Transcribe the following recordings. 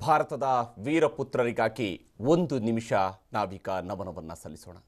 ಭಾರತದ ವೀರಪುತ್ರರಿಗಾಗಿ ಒಂದು ನಿಮಿಷ ನಾವೀಗ ನಮನವನ್ನು ಸಲ್ಲಿಸೋಣ.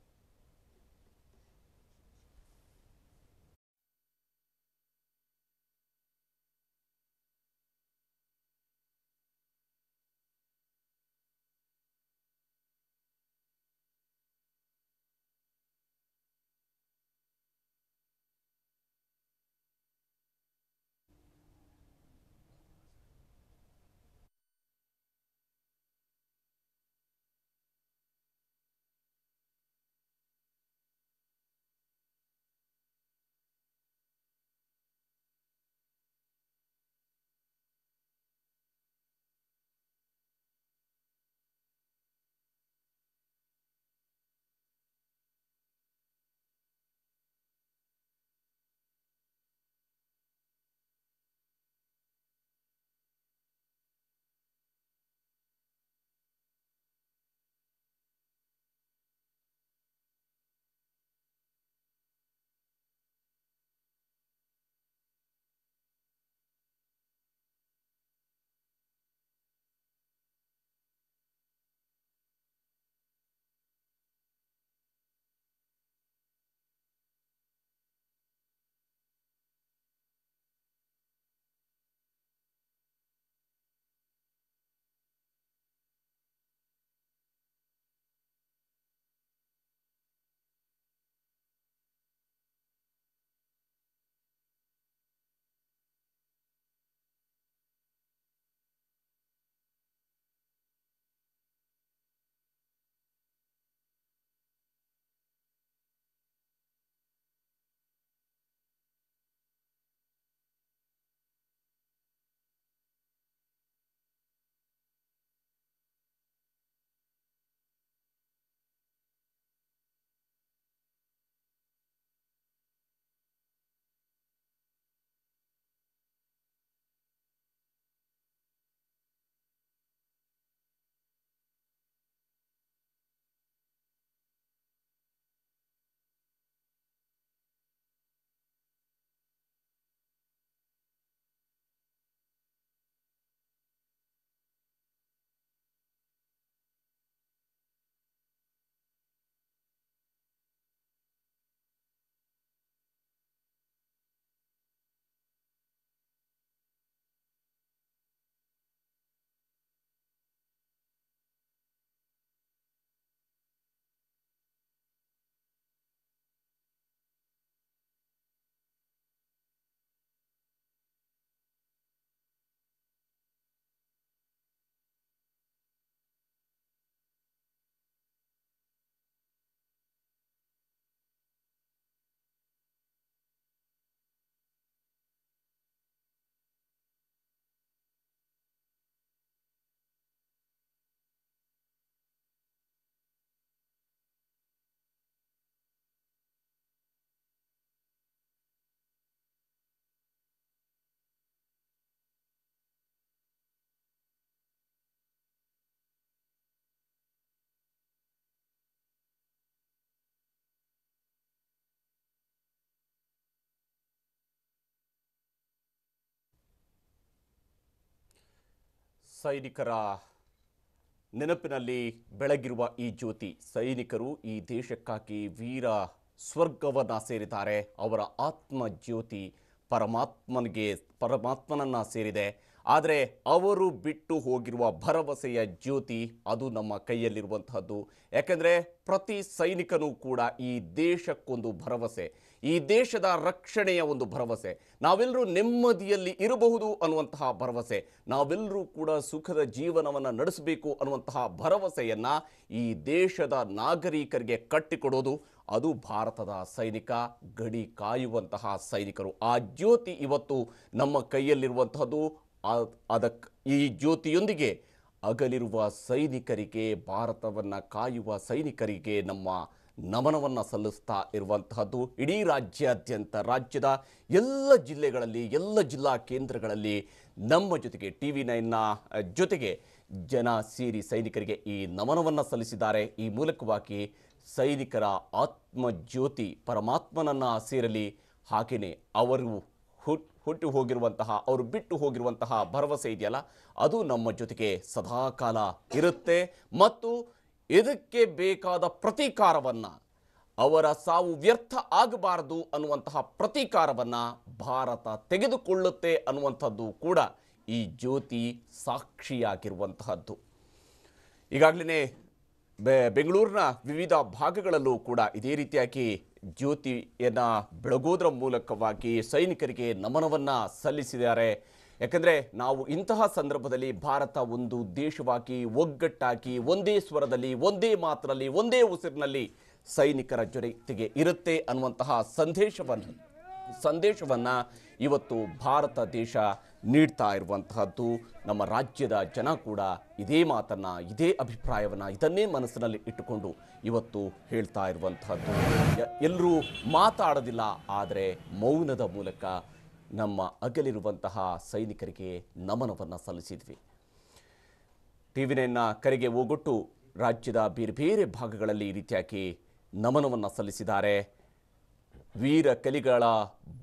ಸೈನಿಕರ ನೆನಪಿನಲ್ಲಿ ಬೆಳಗಿರುವ ಈ ಜ್ಯೋತಿ, ಸೈನಿಕರು ಈ ದೇಶಕ್ಕಾಗಿ ವೀರ ಸ್ವರ್ಗವನ್ನು ಸೇರಿದ್ದಾರೆ. ಅವರ ಆತ್ಮ ಜ್ಯೋತಿ ಪರಮಾತ್ಮನನ್ನ ಸೇರಿದೆ. ಆದರೆ ಅವರು ಬಿಟ್ಟು ಹೋಗಿರುವ ಭರವಸೆಯ ಜ್ಯೋತಿ ಅದು ನಮ್ಮ ಕೈಯಲ್ಲಿರುವಂತಹದ್ದು. ಯಾಕೆಂದರೆ ಪ್ರತಿ ಸೈನಿಕನೂ ಕೂಡ ಈ ದೇಶಕ್ಕೊಂದು ಭರವಸೆ, ಈ ದೇಶದ ರಕ್ಷಣೆಯ ಒಂದು ಭರವಸೆ, ನಾವೆಲ್ಲರೂ ನೆಮ್ಮದಿಯಲ್ಲಿ ಇರಬಹುದು ಅನ್ನುವಂತಹ ಭರವಸೆ, ನಾವೆಲ್ಲರೂ ಕೂಡ ಸುಖದ ಜೀವನವನ್ನು ನಡೆಸಬೇಕು ಅನ್ನುವಂತಹ ಭರವಸೆಯನ್ನು ಈ ದೇಶದ ನಾಗರಿಕರಿಗೆ ಕಟ್ಟಿಕೊಡೋದು ಅದು ಭಾರತದ ಸೈನಿಕ, ಗಡಿ ಕಾಯುವಂತಹ ಸೈನಿಕರು. ಆ ಜ್ಯೋತಿ ಇವತ್ತು ನಮ್ಮ ಕೈಯಲ್ಲಿರುವಂತಹದ್ದು. ಈ ಜ್ಯೋತಿಯೊಂದಿಗೆ ಅಗಲಿರುವ ಸೈನಿಕರಿಗೆ, ಭಾರತವನ್ನು ಕಾಯುವ ಸೈನಿಕರಿಗೆ ನಮ್ಮ ನಮನವನ್ನು ಸಲ್ಲಿಸ್ತಾ ಇರುವಂತಹದ್ದು. ಇಡೀ ರಾಜ್ಯದ ಎಲ್ಲ ಜಿಲ್ಲೆಗಳಲ್ಲಿ, ಎಲ್ಲ ಜಿಲ್ಲಾ ಕೇಂದ್ರಗಳಲ್ಲಿ ನಮ್ಮ ಜೊತೆಗೆ TV9ನ ಜೊತೆಗೆ ಜನ ಸೇರಿ ಸೈನಿಕರಿಗೆ ಈ ನಮನವನ್ನು ಸಲ್ಲಿಸಿದ್ದಾರೆ. ಈ ಮೂಲಕವಾಗಿ ಸೈನಿಕರ ಆತ್ಮಜ್ಯೋತಿ ಪರಮಾತ್ಮನನ್ನು ಸೇರಲಿ, ಹಾಗೆಯೇ ಅವರು ಹುಟ್ಟು ಹೋಗಿರುವಂತಹ ಅವರು ಬಿಟ್ಟು ಹೋಗಿರುವಂತಹ ಭರವಸೆ ಇದೆಯಲ್ಲ ಅದು ನಮ್ಮ ಜೊತೆಗೆ ಸದಾಕಾಲ ಇರುತ್ತೆ ಮತ್ತು ಇದಕ್ಕೆ ಬೇಕಾದ ಪ್ರತೀಕಾರವನ್ನು ಅವರ ಸಾವು ವ್ಯರ್ಥ ಆಗಬಾರದು ಅನ್ನುವಂತಹ ಪ್ರತೀಕಾರವನ್ನು ಭಾರತ ತೆಗೆದುಕೊಳ್ಳುತ್ತೆ ಅನ್ನುವಂಥದ್ದು ಕೂಡ ಈ ಜ್ಯೋತಿ ಸಾಕ್ಷಿಯಾಗಿರುವಂತಹದ್ದು. ಈಗಾಗಲೇ ಬೆಂಗಳೂರಿನ ವಿವಿಧ ಭಾಗಗಳಲ್ಲೂ ಕೂಡ ಇದೇ ರೀತಿಯಾಗಿ ಜ್ಯೋತಿಯನ್ನು ಬೆಳಗೋದ್ರ ಮೂಲಕವಾಗಿ ಸೈನಿಕರಿಗೆ ನಮನವನ್ನು ಸಲ್ಲಿಸಿದ್ದಾರೆ. ಯಾಕಂದರೆ ನಾವು ಇಂತಹ ಸಂದರ್ಭದಲ್ಲಿ ಭಾರತ ಒಂದು ದೇಶವಾಗಿ ಒಗ್ಗಟ್ಟಾಗಿ ಒಂದೇ ಸ್ವರದಲ್ಲಿ ಒಂದೇ ಮಾತಿನಲ್ಲಿ ಒಂದೇ ಉಸಿರಿನಲ್ಲಿ ಸೈನಿಕರ ಜೊತೆಗೆ ಇರುತ್ತೆ ಅನ್ನುವಂತಹ ಸಂದೇಶವನ್ನು ಇವತ್ತು ಭಾರತ ದೇಶ ನೀಡ್ತಾ ಇರುವಂತಹದ್ದು. ನಮ್ಮ ರಾಜ್ಯದ ಜನ ಕೂಡ ಇದೇ ಮಾತನ್ನು ಇದೇ ಅಭಿಪ್ರಾಯವನ್ನು ಇದನ್ನೇ ಮನಸ್ಸಿನಲ್ಲಿ ಇಟ್ಟುಕೊಂಡು ಇವತ್ತು ಹೇಳ್ತಾ ಇರುವಂತಹದ್ದು. ಎಲ್ಲರೂ ಮಾತಾಡೋದಿಲ್ಲ, ಆದರೆ ಮೌನದ ಮೂಲಕ ನಮ್ಮ ಅಗಲಿರುವಂತಹ ಸೈನಿಕರಿಗೆ ನಮನವನ್ನು ಸಲ್ಲಿಸಿದ್ವಿ. ಟಿವಿ9 ಕರೆಗೆ ಹೋಗೊಟ್ಟು ರಾಜ್ಯದ ಬೇರೆ ಬೇರೆ ಭಾಗಗಳಲ್ಲಿ ಈ ರೀತಿಯಾಗಿ ನಮನವನ್ನು ಸಲ್ಲಿಸಿದ್ದಾರೆ. ವೀರ ಕಲಿಗಳ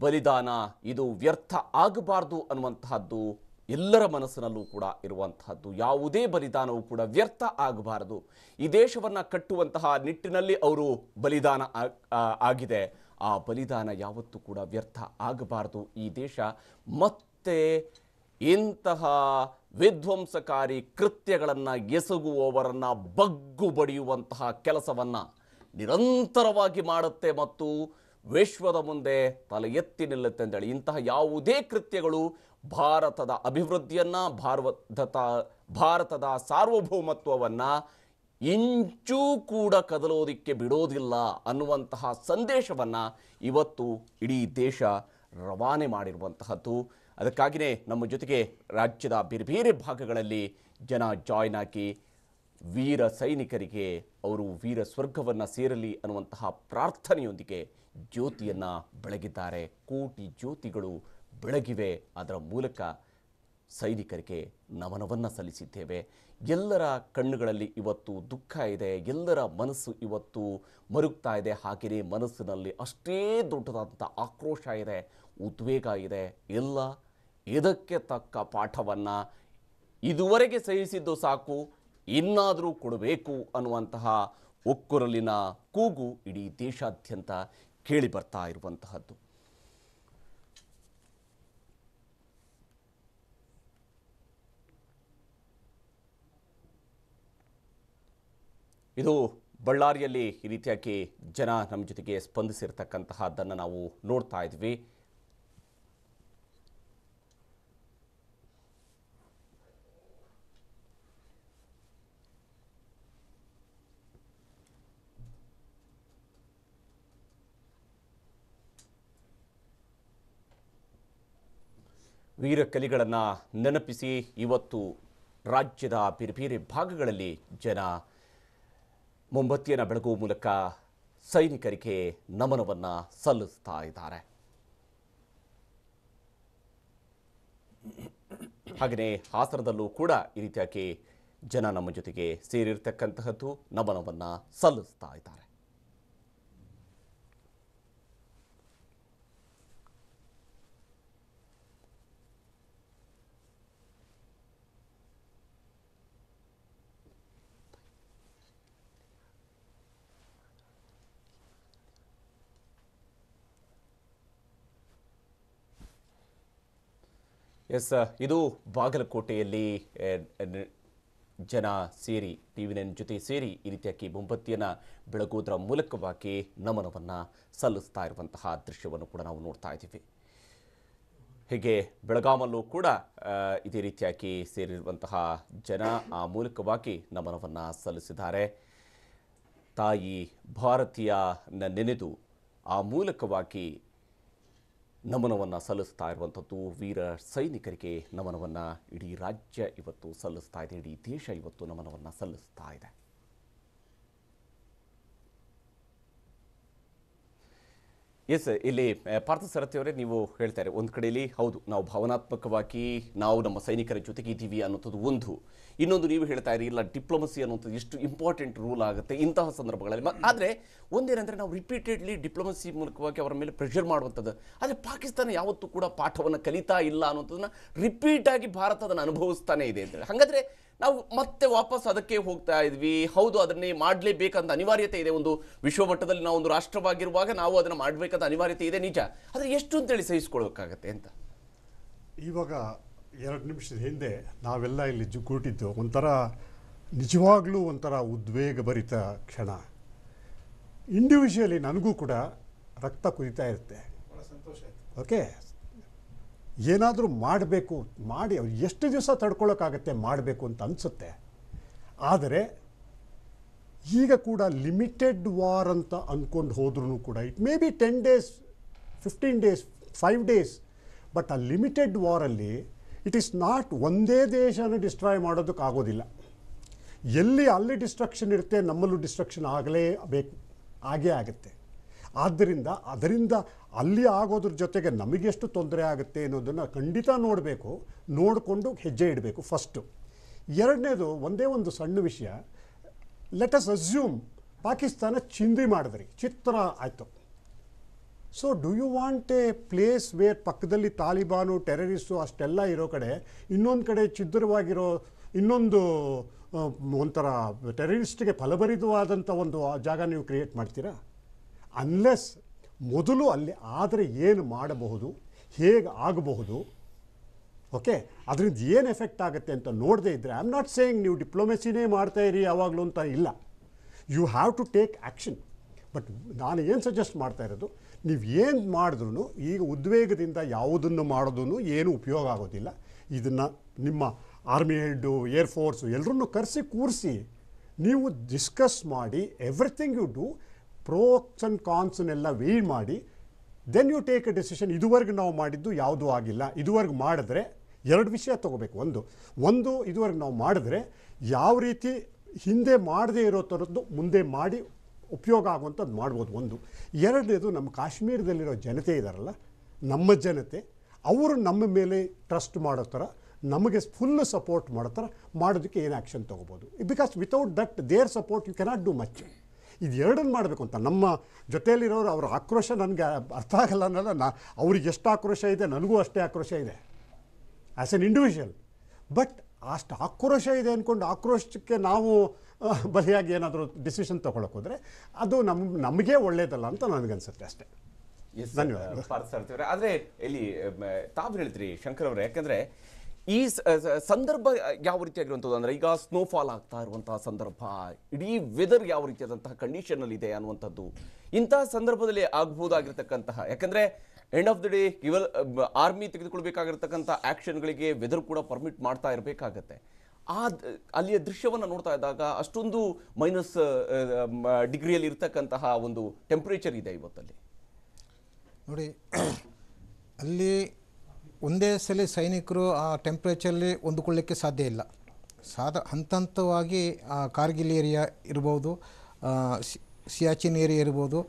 ಬಲಿದಾನ ಇದು ವ್ಯರ್ಥ ಆಗಬಾರ್ದು ಅನ್ನುವಂತಹದ್ದು ಎಲ್ಲರ ಮನಸ್ಸಿನಲ್ಲೂ ಕೂಡ ಇರುವಂತಹದ್ದು. ಯಾವುದೇ ಬಲಿದಾನವೂ ಕೂಡ ವ್ಯರ್ಥ ಆಗಬಾರದು. ಈ ದೇಶವನ್ನು ಕಟ್ಟುವಂತಹ ನಿಟ್ಟಿನಲ್ಲಿ ಅವರು ಬಲಿದಾನ ಆಗಿದೆ. ಆ ಬಲಿದಾನ ಯಾವತ್ತೂ ಕೂಡ ವ್ಯರ್ಥ ಆಗಬಾರದು. ಈ ದೇಶ ಮತ್ತೆ ಇಂತಹ ವಿಧ್ವಂಸಕಾರಿ ಕೃತ್ಯಗಳನ್ನು ಎಸಗುವವರನ್ನು ಬಗ್ಗು ಬಡಿಯುವಂತಹ ಕೆಲಸವನ್ನು ನಿರಂತರವಾಗಿ ಮಾಡುತ್ತೆ ಮತ್ತು ವಿಶ್ವದ ಮುಂದೆ ತಲೆ ಎತ್ತಿ ನಿಲ್ಲುತ್ತೆ ಅಂತೇಳಿ ಇಂತಹ ಯಾವುದೇ ಕೃತ್ಯಗಳು ಭಾರತದ ಅಭಿವೃದ್ಧಿಯನ್ನು ಭಾರತದ ಸಾರ್ವಭೌಮತ್ವವನ್ನು ಇಂಚೂ ಕೂಡ ಕದಲೋದಿಕ್ಕೆ ಬಿಡೋದಿಲ್ಲ ಅನ್ನುವಂತಹ ಸಂದೇಶವನ್ನು ಇವತ್ತು ಇಡೀ ದೇಶ ರವಾನೆ ಮಾಡಿರುವಂತಹದ್ದು. ಅದಕ್ಕಾಗಿಯೇ ನಮ್ಮ ಜೊತೆಗೆ ರಾಜ್ಯದ ಬೇರೆ ಬೇರೆ ಭಾಗಗಳಲ್ಲಿ ಜನ ಜಾಯ್ನ್ ಆಗಿ ವೀರ ಸೈನಿಕರಿಗೆ ಅವರು ವೀರ ಸ್ವರ್ಗವನ್ನು ಸೇರಲಿ ಅನ್ನುವಂತಹ ಪ್ರಾರ್ಥನೆಯೊಂದಿಗೆ ಜ್ಯೋತಿಯನ್ನು ಬೆಳಗಿದ್ದಾರೆ. ಕೋಟಿ ಜ್ಯೋತಿಗಳು ಬೆಳಗಿವೆ. ಅದರ ಮೂಲಕ ಸೈನಿಕರಿಗೆ ನಮನವನ್ನು ಸಲ್ಲಿಸಿದ್ದೇವೆ. ಎಲ್ಲರ ಕಣ್ಣುಗಳಲ್ಲಿ ಇವತ್ತು ದುಃಖ ಇದೆ, ಎಲ್ಲರ ಮನಸ್ಸು ಇವತ್ತು ಮರುಗ್ತಾ ಇದೆ. ಹಾಗೆಯೇ ಮನಸ್ಸಿನಲ್ಲಿ ಅಷ್ಟೇ ದೊಡ್ಡದಾದಂಥ ಆಕ್ರೋಶ ಇದೆ, ಉದ್ವೇಗ ಇದೆ. ಎಲ್ಲ ಇದಕ್ಕೆ ತಕ್ಕ ಪಾಠವನ್ನು ಇದುವರೆಗೆ ಸಹಿಸಿದ್ದು ಸಾಕು, ಇನ್ನಾದರೂ ಕೊಡಬೇಕು ಅನ್ನುವಂತಹ ಒಕ್ಕೊರಲಿನ ಕೂಗು ಇಡೀ ದೇಶಾದ್ಯಂತ ಕೇಳಿ ಬರ್ತಾ ಇರುವಂತಹದ್ದು. ಇದು ಬಳ್ಳಾರಿಯಲ್ಲಿ ಈ ರೀತಿಯಾಗಿ ಜನ ನಮ್ಮ ಜೊತೆಗೆ ಸ್ಪಂದಿಸಿರ್ತಕ್ಕಂತಹದ್ದನ್ನು ನಾವು ನೋಡ್ತಾ ಇದ್ವಿ. ವೀರ ಕಲಿಗಳನ್ನು ನೆನಪಿಸಿ ಇವತ್ತು ರಾಜ್ಯದ ಬೇರೆ ಬೇರೆ ಭಾಗಗಳಲ್ಲಿ ಜನ ಮೊಂಬತ್ತಿಯನ್ನು ಬೆಳಗುವ ಮೂಲಕ ಸೈನಿಕರಿಗೆ ನಮನವನ್ನು ಸಲ್ಲಿಸ್ತಾ ಇದ್ದಾರೆ. ಹಾಗೆಯೇ ಹಾಸನದಲ್ಲೂ ಕೂಡ ಈ ರೀತಿಯಾಗಿ ಜನ ನಮ್ಮ ಜೊತೆಗೆ ಸೇರಿರ್ತಕ್ಕಂತಹದ್ದು, ನಮನವನ್ನು ಸಲ್ಲಿಸ್ತಾ ಇದ್ದಾರೆ. ಎಸ್, ಇದು ಬಾಗಲಕೋಟೆಯಲ್ಲಿ ಜನ ಸೇರಿ ಟಿವಿ9 ಜೊತೆ ಸೇರಿ ಈ ರೀತಿಯಾಗಿ ಮೊಂಬತ್ತಿಯನ್ನು ಬೆಳಗೋದ್ರ ಮೂಲಕವಾಗಿ ನಮನವನ್ನು ಸಲ್ಲಿಸ್ತಾ ಇರುವಂತಹ ದೃಶ್ಯವನ್ನು ಕೂಡ ನಾವು ನೋಡ್ತಾ ಇದ್ದೀವಿ. ಹೀಗೆ ಬೆಳಗಾಮಲ್ಲೂ ಕೂಡ ಇದೇ ರೀತಿಯಾಗಿ ಸೇರಿರುವಂತಹ ಜನ ಆ ಮೂಲಕವಾಗಿ ನಮನವನ್ನು ಸಲ್ಲಿಸಿದ್ದಾರೆ. ತಾಯಿ ಭಾರತೀಯನ ನೆನೆದು ಆ ಮೂಲಕವಾಗಿ ನಮನವನ್ನು ಸಲ್ಲಿಸ್ತಾ ಇರುವಂಥದ್ದು. ವೀರ ಸೈನಿಕರಿಗೆ ನಮನವನ್ನು ಇಡೀ ರಾಜ್ಯ ಇವತ್ತು ಸಲ್ಲಿಸ್ತಾ ಇದೆ, ಇಡೀ ದೇಶ ಇವತ್ತು ನಮನವನ್ನು ಸಲ್ಲಿಸ್ತಾ ಇದೆ. ಎಸ್, ಇಲ್ಲಿ ಪಾರ್ಥಸಾರಥಿ ಅವರೇ, ನೀವು ಹೇಳ್ತಾರೆ ಒಂದು ಕಡೆಯಲ್ಲಿ ಹೌದು ನಾವು ಭಾವನಾತ್ಮಕವಾಗಿ ನಾವು ನಮ್ಮ ಸೈನಿಕರ ಜೊತೆಗೆ ಇದ್ದೀವಿ ಅನ್ನೋಂಥದ್ದು ಒಂದು. ಇನ್ನೊಂದು ನೀವು ಹೇಳ್ತಾ ಇರಿ ಇಲ್ಲ ಡಿಪ್ಲೊಮಸಿ ಅನ್ನೋಂಥದ್ದು ಎಷ್ಟು ಇಂಪಾರ್ಟೆಂಟ್ ರೂಲ್ ಆಗುತ್ತೆ ಇಂತಹ ಸಂದರ್ಭಗಳಲ್ಲಿ. ಆದರೆ ಒಂದೇನೆಂದರೆ ನಾವು ರಿಪೀಟೆಡ್ಲಿ ಡಿಪ್ಲೊಮಸಿ ಮೂಲಕವಾಗಿ ಅವರ ಮೇಲೆ ಪ್ರೆಷರ್ ಮಾಡುವಂಥದ್ದು. ಆದರೆ ಪಾಕಿಸ್ತಾನ ಯಾವತ್ತೂ ಕೂಡ ಪಾಠವನ್ನು ಕಲಿತಾ ಇಲ್ಲ ಅನ್ನೋಂಥದ್ದನ್ನ ರಿಪೀಟಾಗಿ ಭಾರತ ಅದನ್ನು ಅನುಭವಿಸ್ತಾನೆ ಇದೆ ಅಂತೇಳಿ. ಹಾಗಾದರೆ ನಾವು ಮತ್ತೆ ವಾಪಸ್ ಅದಕ್ಕೆ ಹೋಗ್ತಾ ಇದ್ವಿ. ಹೌದು, ಅದನ್ನೇ ಮಾಡಲೇಬೇಕಂತ ಅನಿವಾರ್ಯತೆ ಇದೆ. ಒಂದು ವಿಶ್ವಮಟ್ಟದಲ್ಲಿ ನಾವು ಒಂದು ರಾಷ್ಟ್ರವಾಗಿರುವಾಗ ನಾವು ಅದನ್ನು ಮಾಡಬೇಕಂತ ಅನಿವಾರ್ಯತೆ ಇದೆ, ನಿಜ. ಆದರೆ ಎಷ್ಟು ಅಂತೇಳಿ ಸಹಿಸ್ಕೊಳ್ಬೇಕಾಗತ್ತೆ ಅಂತ. ಇವಾಗ 2 ನಿಮಿಷದ ಹಿಂದೆ ನಾವೆಲ್ಲ ಇಲ್ಲಿ ಕೂಟಿದ್ದು ಒಂಥರ ನಿಜವಾಗ್ಲೂ ಒಂಥರ ಉದ್ವೇಗಭರಿತ ಕ್ಷಣ. ಇಂಡಿವಿಜುವಲಿ ನನಗೂ ಕೂಡ ರಕ್ತ ಕುದಿತಾ ಇರುತ್ತೆ. ಓಕೆ, ಏನಾದರೂ ಮಾಡಬೇಕು, ಮಾಡಿ ಎಷ್ಟು ದಿವಸ ತಡ್ಕೊಳ್ಳೋಕ್ಕಾಗತ್ತೆ, ಮಾಡಬೇಕು ಅಂತ ಅನಿಸುತ್ತೆ. ಆದರೆ ಈಗ ಕೂಡ ಲಿಮಿಟೆಡ್ ವಾರ್ ಅಂತ ಅಂದ್ಕೊಂಡು ಹೋದ್ರೂ ಕೂಡ it may be 10 days 15 days 5 days, but ಆ ಲಿಮಿಟೆಡ್ ವಾರಲ್ಲಿ ಇಟ್ ಈಸ್ ನಾಟ್ ಒಂದೇ ದೇಶನ ಡಿಸ್ಟ್ರಾಯ್ ಮಾಡೋದಕ್ಕಾಗೋದಿಲ್ಲ. ಎಲ್ಲಿ ಅಲ್ಲಿ ಡಿಸ್ಟ್ರಕ್ಷನ್ ಇರುತ್ತೆ ನಮ್ಮಲ್ಲೂ ಡಿಸ್ಟ್ರಕ್ಷನ್ ಆಗೇ ಆಗುತ್ತೆ. ಆದ್ದರಿಂದ ಅದರಿಂದ ಅಲ್ಲಿ ಆಗೋದ್ರ ಜೊತೆಗೆ ನಮಗೆಷ್ಟು ತೊಂದರೆ ಆಗುತ್ತೆ ಅನ್ನೋದನ್ನು ಖಂಡಿತ ನೋಡಬೇಕು, ನೋಡಿಕೊಂಡು ಹೆಜ್ಜೆ ಇಡಬೇಕು ಫಸ್ಟು. ಎರಡನೇದು ಒಂದೇ ಒಂದು ಸಣ್ಣ ವಿಷಯ. ಲೆಟ್ ಅಸ್ ಅಸ್ಯೂಮ್ ಪಾಕಿಸ್ತಾನ ಚಿಂದಿ ಮಾಡಿದ್ರಿ, ಚಿತ್ರ ಆಯಿತು. So do you want a place where ಪಕ್ಕದಲ್ಲಿ ತಾಲಿಬಾನು ಟೆರರಿಸ್ಟು ಅಷ್ಟೆಲ್ಲ ಇರೋ ಕಡೆ ಇನ್ನೊಂದು ಕಡೆ ಛಿದ್ರವಾಗಿರೋ ಇನ್ನೊಂದು ಒಂಥರ ಟೆರರಿಸ್ಟ್ಗೆ ಫಲಭರಿತವಾದಂಥ ಒಂದು ಜಾಗ ನೀವು ಕ್ರಿಯೇಟ್ ಮಾಡ್ತೀರಾ? ಅನ್ಲೆಸ್ ಮೊದಲು ಅಲ್ಲಿ ಆದರೆ ಏನು ಮಾಡಬಹುದು, ಹೇಗೆ ಆಗಬಹುದು, ಓಕೆ, ಅದರಿಂದ ಏನು ಎಫೆಕ್ಟ್ ಆಗುತ್ತೆ ಅಂತ ನೋಡದೇ ಇದ್ದರೆ, ಐ ಆಮ್ ನಾಟ್ ಸೇಯಿಂಗ್ ನೀವು ಡಿಪ್ಲೊಮೆಸಿನೇ ಮಾಡ್ತಾಯಿರಿ ಯಾವಾಗಲೂ ಅಂತ ಇಲ್ಲ. You have to take action. But ನಾನು ಏನು ಸಜೆಸ್ಟ್ ಮಾಡ್ತಾ ಇರೋದು, ನೀವು ಏನು ಮಾಡಿದ್ರೂ ಈಗ ಉದ್ವೇಗದಿಂದ ಯಾವುದನ್ನು ಮಾಡೋದೂ ಏನು ಉಪಯೋಗ ಆಗೋದಿಲ್ಲ. ಇದನ್ನು ನಿಮ್ಮ ಆರ್ಮಿ ಹೆಡ್ಡು, ಏರ್ಫೋರ್ಸು ಎಲ್ಲರನ್ನೂ ಕರೆಸಿ ಕೂರಿಸಿ ನೀವು ಡಿಸ್ಕಸ್ ಮಾಡಿ everything you do, pros and ಕಾನ್ಸನ್ನೆಲ್ಲ ವೇಯ್ ಮಾಡಿ, then you take a decision. ಇದುವರೆಗೆ ನಾವು ಮಾಡಿದ್ದು ಯಾವುದೂ ಆಗಿಲ್ಲ, ಇದುವರೆಗೆ ಮಾಡಿದ್ರೆ 2 ವಿಷಯ ತೊಗೋಬೇಕು. ಒಂದು ಇದುವರೆಗೆ ನಾವು ಮಾಡಿದ್ರೆ ಯಾವ ರೀತಿ ಹಿಂದೆ ಮಾಡದೇ ಇರೋ ಥರದ್ದು ಮುಂದೆ ಮಾಡಿ ಉಪಯೋಗ ಆಗುವಂಥದ್ದು ಮಾಡ್ಬೋದು ಒಂದು. ಎರಡನೇದು, ನಮ್ಮ ಕಾಶ್ಮೀರದಲ್ಲಿರೋ ಜನತೆ ಇದ್ದಾರಲ್ಲ, ನಮ್ಮ ಜನತೆ, ಅವರು ನಮ್ಮ ಮೇಲೆ ಟ್ರಸ್ಟ್ ಮಾಡೋ ಥರ, ನಮಗೆ ಫುಲ್ ಸಪೋರ್ಟ್ ಮಾಡೋ ಥರ ಮಾಡೋದಕ್ಕೆ ಏನು ಆ್ಯಕ್ಷನ್ ತೊಗೋಬೋದು. Because without that their support you cannot do much. ಇದು ಎರಡನ್ನು ಮಾಡಬೇಕು ಅಂತ. ನಮ್ಮ ಜೊತೆಯಲ್ಲಿರೋರು ಅವರ ಆಕ್ರೋಶ ನನಗೆ ಅರ್ಥ ಆಗಲ್ಲ ಅನ್ನೋಲ್ಲ. ಅವ್ರಿಗೆ ಎಷ್ಟು ಆಕ್ರೋಶ ಇದೆ ನನಗೂ ಅಷ್ಟೇ ಆಕ್ರೋಶ ಇದೆ ಆ್ಯಸ್ ಎನ್ ಇಂಡಿವಿಜುವಲ್. ಬಟ್ ಅಷ್ಟು ಆಕ್ರೋಶ ಇದೆ ಅಂದ್ಕೊಂಡು ಆಕ್ರೋಶಕ್ಕೆ ನಾವು ಬಲಿಯಾಗಿ ಏನಾದರೂ ಡಿಸಿಷನ್ ತೊಗೊಳಕ್ಕೆ ಹೋದರೆ ಅದು ನಮಗೆ ಒಳ್ಳೆಯದಲ್ಲ ಅಂತ ನನಗನ್ಸುತ್ತೆ ಅಷ್ಟೇ. ಧನ್ಯವಾದ. ಆದರೆ ಇಲ್ಲಿ ತಾವು ಹೇಳ್ತೀರಿ ಶಂಕರ್ ಅವರೇ, ಯಾಕಂದರೆ ಈ ಸಂದರ್ಭ ಯಾವ ರೀತಿಯಾಗಿರುವಂಥದ್ದು ಅಂದರೆ, ಈಗ ಸ್ನೋಫಾಲ್ ಆಗ್ತಾ ಇರುವಂತಹ ಸಂದರ್ಭ, ಇಡೀ ವೆದರ್ ಯಾವ ರೀತಿಯಾದಂತಹ ಕಂಡೀಷನಲ್ಲಿದೆ ಅನ್ನುವಂಥದ್ದು, ಇಂತಹ ಸಂದರ್ಭದಲ್ಲಿ ಆಗ್ಬೋದಾಗಿರ್ತಕ್ಕಂತಹ, ಯಾಕಂದರೆ ಎಂಡ್ ಆಫ್ ದ ಡೇ ಇವಾಗ ಆರ್ಮಿ ತೆಗೆದುಕೊಳ್ಬೇಕಾಗಿರ್ತಕ್ಕಂಥ ಆ್ಯಕ್ಷನ್ಗಳಿಗೆ ವೆದರ್ ಕೂಡ ಪರ್ಮಿಟ್ ಮಾಡ್ತಾ ಇರಬೇಕಾಗತ್ತೆ. ಅಲ್ಲಿಯ ದೃಶ್ಯವನ್ನು ನೋಡ್ತಾ ಇದ್ದಾಗ ಅಷ್ಟೊಂದು ಮೈನಸ್ ಡಿಗ್ರಿಯಲ್ಲಿ ಇರ್ತಕ್ಕಂತಹ ಒಂದು ಟೆಂಪ್ರೇಚರ್ ಇದೆ ಇವತ್ತಲ್ಲಿ. ನೋಡಿ, ಅಲ್ಲಿ ಒಂದೇ ಸಲ ಸೈನಿಕರು ಆ ಟೆಂಪ್ರೇಚರಲ್ಲಿ ಹೊಂದಿಕೊಳ್ಳಿಕ್ಕೆ ಸಾಧ್ಯ ಇಲ್ಲ. ಹಂತ ಹಂತವಾಗಿ ಕಾರ್ಗಿಲ್ ಏರಿಯಾ ಇರ್ಬೋದು, ಸಿಯಾಚಿನ್ ಏರಿಯಾ ಇರ್ಬೋದು,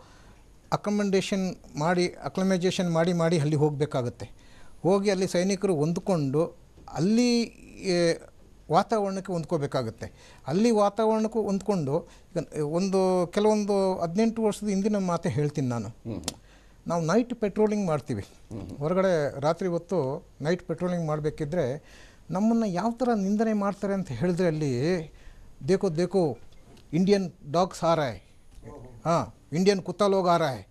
ಅಕ್ಲಮೈಜೇಷನ್ ಮಾಡಿ ಅಲ್ಲಿ ಹೋಗಬೇಕಾಗತ್ತೆ. ಹೋಗಿ ಅಲ್ಲಿ ಸೈನಿಕರು ಹೊಂದ್ಕೊಂಡು ಅಲ್ಲಿ ವಾತಾವರಣಕ್ಕೆ ಹೊಂದ್ಕೋಬೇಕಾಗತ್ತೆ. ಅಲ್ಲಿ ವಾತಾವರಣಕ್ಕೂ ಹೊಂದ್ಕೊಂಡು ಈಗ ಕೆಲವೊಂದು 18 ವರ್ಷದ ಹಿಂದಿನ ಮಾತೆ ಹೇಳ್ತೀನಿ ನಾನು. ನಾವು ನೈಟ್ ಪೆಟ್ರೋಲಿಂಗ್ ಮಾಡ್ತೀವಿ, ಹೊರಗಡೆ ರಾತ್ರಿ ಹೊತ್ತು ನೈಟ್ ಪೆಟ್ರೋಲಿಂಗ್ ಮಾಡಬೇಕಿದ್ರೆ ನಮ್ಮನ್ನು ಯಾವ ಥರ ನಿಂದನೆ ಮಾಡ್ತಾರೆ ಅಂತ ಹೇಳಿದ್ರೆ, ಅಲ್ಲಿ ದೇಖೋ ಇಂಡಿಯನ್ ಡಾಗ್ಸ್ ಆ ರहा है, हाँ इंडियन कुत्ता लोग आ रहा है,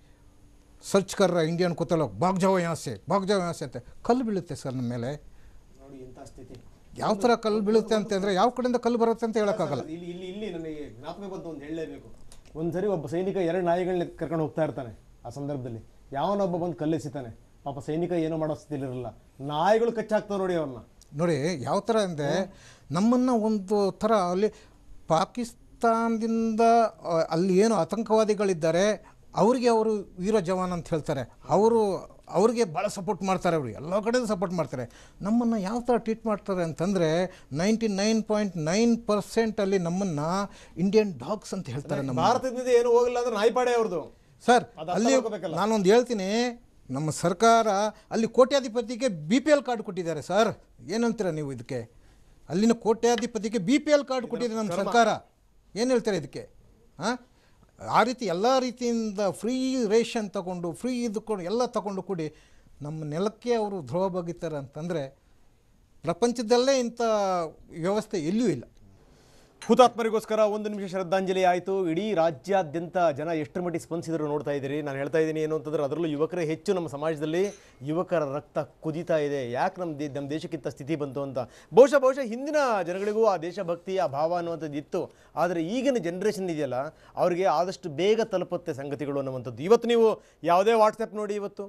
सर्च कर रहा है इंडियन कुत्ता लोग, भाग जाओ यहाँ से ಅಂತ ಕಲ್ಲು ಬೀಳುತ್ತೆ ಸರ್ ನಮ್ಮ ಮೇಲೆ. ಯಾವ ಥರ ಕಲ್ಲು ಬೀಳುತ್ತೆ ಅಂತಂದರೆ ಯಾವ ಕಡೆಯಿಂದ ಕಲ್ಲು ಬರುತ್ತೆ ಅಂತ ಹೇಳೋಕ್ಕಾಗಲ್ಲ. ಇಲ್ಲಿ ನನಗೆ ಜ್ಞಾಪಕ ಬಂದು ಒಂದು ಹೇಳಲೇಬೇಕು. ಒಂದು ಸರಿ ಒಬ್ಬ ಸೈನಿಕ 2 ನಾಯಿಗಳನ್ನ ಕರ್ಕೊಂಡು ಹೋಗ್ತಾ ಇರ್ತಾನೆ. ಆ ಸಂದರ್ಭದಲ್ಲಿ ಯಾವನೊಬ್ಬ ಬಂದು ಕಲ್ಲೆಸಿತಾನೆ, ಪಾಪ ಸೈನಿಕ ಏನೋ ಮಾಡೋ ಸ್ಥಿತಿಲಿರಲ್ಲ, ನಾಯಿಗಳು ಕಚ್ಚಾಕ್ತಾವೆ ನೋಡಿ ಅವ್ರನ್ನ. ನೋಡಿ ಯಾವ ಥರ ಅಂದರೆ, ನಮ್ಮನ್ನು ಒಂದು ಥರ ಅಲ್ಲಿ ಪಾಕಿಸ್ತಾನದಿಂದ ಅಲ್ಲಿ ಏನು ಆತಂಕವಾದಿಗಳಿದ್ದಾರೆ ಅವರಿಗೆ ಅವರು ವೀರ ಜವಾನ್ ಅಂತ ಹೇಳ್ತಾರೆ, ಅವ್ರಿಗೆ ಭಾಳ ಸಪೋರ್ಟ್ ಮಾಡ್ತಾರೆ, ಅವರು ಎಲ್ಲ ಕಡೆಯೂ ಸಪೋರ್ಟ್ ಮಾಡ್ತಾರೆ. ನಮ್ಮನ್ನು ಯಾವ ಥರ ಟ್ರೀಟ್ ಮಾಡ್ತಾರೆ ಅಂತಂದರೆ 99.9% ಅಲ್ಲಿ ನಮ್ಮನ್ನು ಇಂಡಿಯನ್ ಡಾಗ್ಸ್ ಅಂತ ಹೇಳ್ತಾರೆ. ನಮ್ಮ ಭಾರತದಿಂದ ಏನು ಹೋಗಿಲ್ಲ ಅಂದ್ರೆ ನಾಯಿಪಾಡೆ ಅವ್ರದ್ದು. ಸರ್ ಅದು ಅರ್ಥ ಅಲ್ಲಿ ಮಾಡ್ಕೋಬೇಕಲ್ಲ. ನಾನೊಂದು ಹೇಳ್ತೀನಿ, ನಮ್ಮ ಸರ್ಕಾರ ಅಲ್ಲಿ ಕೋಟ್ಯಾಧಿಪತಿಗೆ BPL ಕಾರ್ಡ್ ಕೊಟ್ಟಿದ್ದಾರೆ ಸರ್. ಏನಂತೀರ ನೀವು ಇದಕ್ಕೆ? ಅಲ್ಲಿನ ಕೋಟ್ಯಾಧಿಪತಿಗೆ BPL ಕಾರ್ಡ್ ಕೊಟ್ಟಿದೆ ನಮ್ಮ ಸರ್ಕಾರ. ಏನು ಹೇಳ್ತಾರೆ ಇದಕ್ಕೆ? ಆ ರೀತಿ ಎಲ್ಲ ರೀತಿಯಿಂದ ಫ್ರೀ ರೇಷನ್ ತಗೊಂಡು ಫ್ರೀ ಇದ್ಕೊಂಡು ಎಲ್ಲ ತಗೊಂಡು ಕೂಡಿ ನಮ್ಮ ನೆಲಕ್ಕೆ ಅವರು ದ್ರೋಹ ಬಗೆತಾರೆ ಅಂತಂದರೆ ಪ್ರಪಂಚದಲ್ಲೇ ಇಂಥ ವ್ಯವಸ್ಥೆ ಎಲ್ಲಿಯೂ ಇಲ್ಲ. ಹುತಾತ್ಮರಿಗೋಸ್ಕರ 1 ನಿಮಿಷ ಶ್ರದ್ಧಾಂಜಲಿ ಆಯಿತು. ಇಡೀ ರಾಜ್ಯಾದ್ಯಂತ ಜನ ಎಷ್ಟರ ಮಟ್ಟಿಗೆ ಸ್ಪಂದಿಸಿದ್ರು ನೋಡ್ತಾ ಇದ್ದೀರಿ. ನಾನು ಹೇಳ್ತಾ ಇದ್ದೀನಿ ಏನು ಅಂತಂದ್ರೆ, ಅದರಲ್ಲೂ ಯುವಕರೇ ಹೆಚ್ಚು. ನಮ್ಮ ಸಮಾಜದಲ್ಲಿ ಯುವಕರ ರಕ್ತ ಕುದೀತಾ ಇದೆ. ಯಾಕೆ ನಮ್ಮ ದೇಶಕ್ಕಿಂತ ಸ್ಥಿತಿ ಬಂತು ಅಂತ. ಬಹುಶಃ ಹಿಂದಿನ ಜನಗಳಿಗೂ ಆ ದೇಶಭಕ್ತಿ, ಆ ಭಾವ ಅನ್ನುವಂಥದ್ದು ಇತ್ತು. ಆದರೆ ಈಗಿನ ಜನ್ರೇಷನ್ ಇದೆಯಲ್ಲ, ಅವರಿಗೆ ಆದಷ್ಟು ಬೇಗ ತಲುಪುತ್ತೆ ಸಂಗತಿಗಳು ಅನ್ನುವಂಥದ್ದು. ಇವತ್ತು ನೀವು ಯಾವುದೇ ವಾಟ್ಸಪ್ ನೋಡಿ, ಇವತ್ತು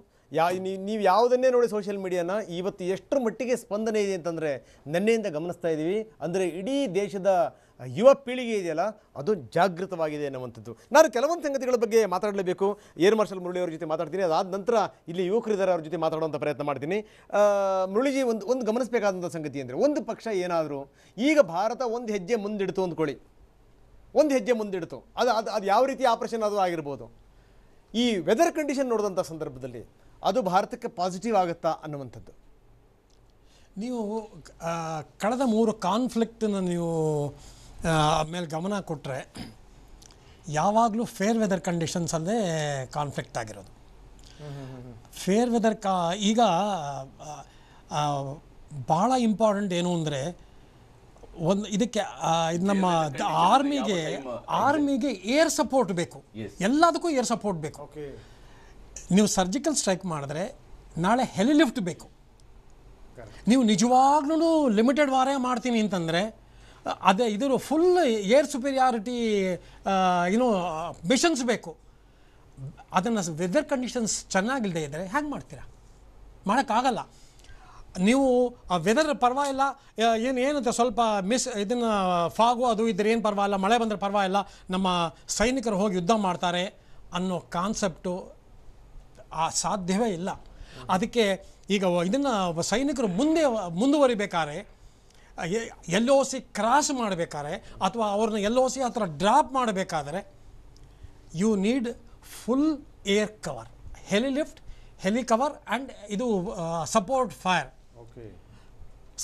ನೀವು ಯಾವುದನ್ನೇ ನೋಡಿ ಸೋಷಿಯಲ್ ಮೀಡಿಯಾನ, ಇವತ್ತು ಎಷ್ಟರ ಮಟ್ಟಿಗೆ ಸ್ಪಂದನೆ ಇದೆ ಅಂತಂದರೆ ನೆನ್ನೆಯಿಂದ ಗಮನಿಸ್ತಾ ಇದ್ದೀವಿ. ಅಂದರೆ ಇಡೀ ದೇಶದ ಯುವ ಪೀಳಿಗೆ ಇದೆಯಲ್ಲ, ಅದು ಜಾಗೃತವಾಗಿದೆ ಅನ್ನುವಂಥದ್ದು. ನಾನು ಕೆಲವೊಂದು ಸಂಗತಿಗಳ ಬಗ್ಗೆ ಮಾತಾಡಲೇಬೇಕು. ಏರ್ ಮಾರ್ಷಲ್ ಮುರಳಿ ಅವ್ರ ಜೊತೆ ಮಾತಾಡ್ತೀನಿ. ಅದಾದ ನಂತರ ಇಲ್ಲಿ ಯುವಕರಿದ್ದಾರೆ, ಅವ್ರ ಜೊತೆ ಮಾತಾಡುವಂಥ ಪ್ರಯತ್ನ ಮಾಡ್ತೀನಿ. ಮುರಳಿಜಿ, ಒಂದು ಗಮನಿಸಬೇಕಾದಂಥ ಸಂಗತಿ ಅಂದರೆ, ಒಂದು ಪಕ್ಷ ಏನಾದರೂ ಈಗ ಭಾರತ ಒಂದು ಹೆಜ್ಜೆ ಮುಂದಿಡ್ತು ಅಂದ್ಕೊಳ್ಳಿ, ಒಂದು ಹೆಜ್ಜೆ ಮುಂದಿಡ್ತು, ಅದು ಯಾವ ರೀತಿ ಆಪರೇಷನ್ ಅದು ಆಗಿರ್ಬೋದು. ಈ ವೆದರ್ ಕಂಡೀಷನ್ ನೋಡಿದಂಥ ಸಂದರ್ಭದಲ್ಲಿ ಅದು ಭಾರತಕ್ಕೆ ಪಾಸಿಟಿವ್ ಆಗುತ್ತಾ ಅನ್ನುವಂಥದ್ದು. ನೀವು ಕಳೆದ 3 ಕಾನ್ಫ್ಲಿಕ್ಟನ್ನು ನೀವು ಮೇಲೆ ಗಮನ ಕೊಟ್ಟರೆ ಯಾವಾಗಲೂ ಫೇರ್ ವೆದರ್ ಕಂಡೀಷನ್ಸಲ್ಲೇ ಕಾನ್ಫ್ಲಿಕ್ಟ್ ಆಗಿರೋದು. ಫೇರ್ ವೆದರ್ ಈಗ ಭಾಳ ಇಂಪಾರ್ಟೆಂಟ್ ಏನು ಅಂದರೆ, ಇದಕ್ಕೆ ಇದು ನಮ್ಮ ಆರ್ಮಿಗೆ ಏರ್ ಸಪೋರ್ಟ್ ಬೇಕು. ಎಲ್ಲದಕ್ಕೂ ಏರ್ ಸಪೋರ್ಟ್ ಬೇಕು. ನೀವು ಸರ್ಜಿಕಲ್ ಸ್ಟ್ರೈಕ್ ಮಾಡಿದ್ರೆ ನಾಳೆ ಹೆಲಿಲಿಫ್ಟ್ ಬೇಕು. ನೀವು ನಿಜವಾಗ್ಲೂ ಲಿಮಿಟೆಡ್ ವಾರೇ ಮಾಡ್ತೀನಿ ಅಂತಂದರೆ ಇದರ ಫುಲ್ ಏರ್ ಸುಪೀರಿಯಾರಿಟಿ ಮಿಷನ್ಸ್ ಬೇಕು. ಅದನ್ನು ವೆದರ್ ಕಂಡೀಷನ್ಸ್ ಚೆನ್ನಾಗಿಲ್ಲದೆ ಇದ್ದರೆ ಹೇಗೆ ಮಾಡ್ತೀರಾ? ಮಾಡೋಕ್ಕಾಗಲ್ಲ. ನೀವು ಆ ವೆದರ್ ಪರವಾಗಿಲ್ಲ, ಏನಂತ ಸ್ವಲ್ಪ ಇದನ್ನು ಫಾಗು ಅದು ಇದ್ದರೆ ಏನು ಪರವಾಗಿಲ್ಲ, ಮಳೆ ಬಂದರೆ ಪರವಾಗಿಲ್ಲ, ನಮ್ಮ ಸೈನಿಕರು ಹೋಗಿ ಯುದ್ಧ ಮಾಡ್ತಾರೆ ಅನ್ನೋ ಕಾನ್ಸೆಪ್ಟು ಸಾಧ್ಯವೇ ಇಲ್ಲ. ಅದಕ್ಕೆ ಈಗ ಇದನ್ನು ಸೈನಿಕರು ಮುಂದುವರಿಬೇಕಾದ್ರೆ, LOC ಕ್ರಾಸ್ ಮಾಡಬೇಕಾದ್ರೆ ಅಥವಾ ಅವ್ರನ್ನ LOC ಹತ್ರ ಡ್ರಾಪ್ ಮಾಡಬೇಕಾದ್ರೆ, you need full air cover, heli cover and ಇದು ಸಪೋರ್ಟ್ ಫೈರ್.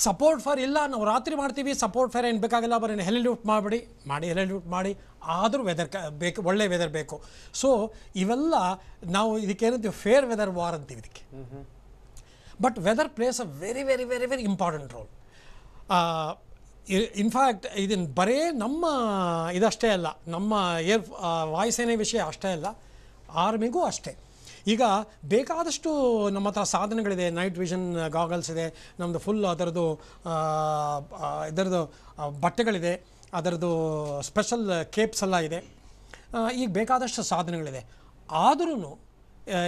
ಸಪೋರ್ಟ್ ಫೈರ್ ಇಲ್ಲ, ನಾವು ರಾತ್ರಿ ಮಾಡ್ತೀವಿ, ಸಪೋರ್ಟ್ ಫೈರ್ ಏನು ಬೇಕಾಗಿಲ್ಲ, ಬರೀ ಹೆಲಿಲಿಫ್ಟ್ ಹೆಲಿಲಿಫ್ಟ್ ಮಾಡಿ ಆದರೂ ವೆದರ್ ಬೇಕು, ಒಳ್ಳೆ ವೆದರ್ ಬೇಕು. ಸೊ ಇವೆಲ್ಲ ನಾವು ಇದಕ್ಕೇನಂತೀವಿ, ಫೇರ್ ವೆದರ್ ವಾರ್ ಅಂತೀವಿ ಇದಕ್ಕೆ. But weather plays a very very very very important role. In fact ಇದನ್ನು ಬರೀ ನಮ್ಮ ಇದಷ್ಟೇ ಅಲ್ಲ, ನಮ್ಮ ವಾಯುಸೇನೆ ವಿಷಯ ಅಷ್ಟೇ ಅಲ್ಲ, ಆರ್ಮಿಗೂ ಅಷ್ಟೇ. ಈಗ ಬೇಕಾದಷ್ಟು ನಮ್ಮ ಹತ್ರ ಸಾಧನಗಳಿದೆ. ನೈಟ್ ವಿಷನ್ ಗಾಗಲ್ಸ್ ಇದೆ, ನಮ್ಮದು ಫುಲ್ ಇದರದ್ದು ಬಟ್ಟೆಗಳಿದೆ, ಅದರದ್ದು ಸ್ಪೆಷಲ್ ಕೇಪ್ಸ್ ಎಲ್ಲ ಇದೆ. ಈಗ ಬೇಕಾದಷ್ಟು ಸಾಧನಗಳಿದೆ. ಆದ್ರೂ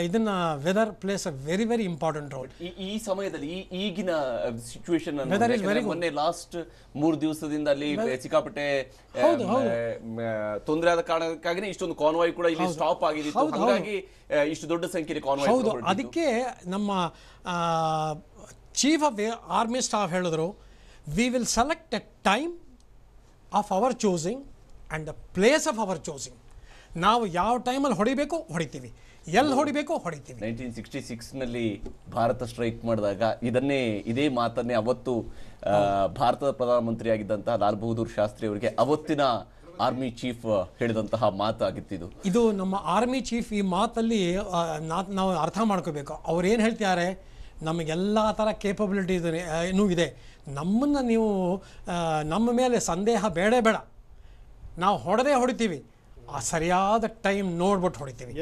ಇದನ್ನು weather plays a very very important role. ಈ ಸಮಯದಲ್ಲಿ ಈಗಿನ ಸಿಚುವೇಶನ್ ಮೊನ್ನೆ ಲಾಸ್ಟ್ 3 ದಿವಸದಿಂದ ಅಲ್ಲಿ ಸಿಕ್ಕಾಪಟ್ಟೆ ತೊಂದರೆ ಆದ ಕಾರಣಕ್ಕಾಗಿ ಇಷ್ಟೊಂದು ಕಾನ್ವಾಯ್ ಕೂಡ ಇಲ್ಲಿ ಸ್ಟಾಪ್ ಆಗಿತ್ತು. ಹಾಗಾಗಿ ಇಷ್ಟು ದೊಡ್ಡ ಸಂಖ್ಯೆಯಲ್ಲಿ ಕಾನ್ವಾಯ್. ಹೌದು, ಅದಕ್ಕೆ ನಮ್ಮ ಚೀಫ್ ಆಫ್ ಆರ್ಮಿ ಸ್ಟಾಫ್ ಹೇಳಿದ್ರು, we will select A time of our choosing and the place of our choosing. ನಾವು ಯಾವ ಟೈಮಲ್ಲಿ ಹೊಡಿಬೇಕು ಹೊಡಿತೀವಿ, ಎಲ್ಲಿ ಹೊಡಿಬೇಕು ಹೊಡಿತೀವಿ. 1966ನಲ್ಲಿ ಭಾರತ ಸ್ಟ್ರೈಕ್ ಮಾಡಿದಾಗ ಇದೇ ಮಾತನ್ನೇ ಅವತ್ತು ಭಾರತದ ಪ್ರಧಾನಮಂತ್ರಿ ಆಗಿದ್ದಂತಹ ಲಾಲ್ ಬಹದ್ದೂರ್ ಶಾಸ್ತ್ರಿ ಅವರಿಗೆ ಅವತ್ತಿನ ಆರ್ಮಿ ಚೀಫ್ ಹೇಳಿದಂತಹ ಮಾತು ಆಗಿತ್ತಿದು. ಇದು ನಮ್ಮ ಆರ್ಮಿ ಚೀಫ್ ಈ ಮಾತಲ್ಲಿ ನಾವು ಅರ್ಥ ಮಾಡ್ಕೋಬೇಕು. ಅವ್ರು ಏನು ಹೇಳ್ತಾರೆ, ನಮಗೆಲ್ಲ ಥರ ಕೇಪಬಿಲಿಟಿ ಇನ್ನೂ ಇದೆ, ನಮ್ಮನ್ನು ನೀವು ನಮ್ಮ ಮೇಲೆ ಸಂದೇಹ ಬೇಡ, ನಾವು ಹೊಡಿತೀವಿ, ಆ ಸರಿಯಾದ ಟೈಮ್ ನೋಡ್ಬಿಟ್ಟು ಹೊಡಿತೀವಿ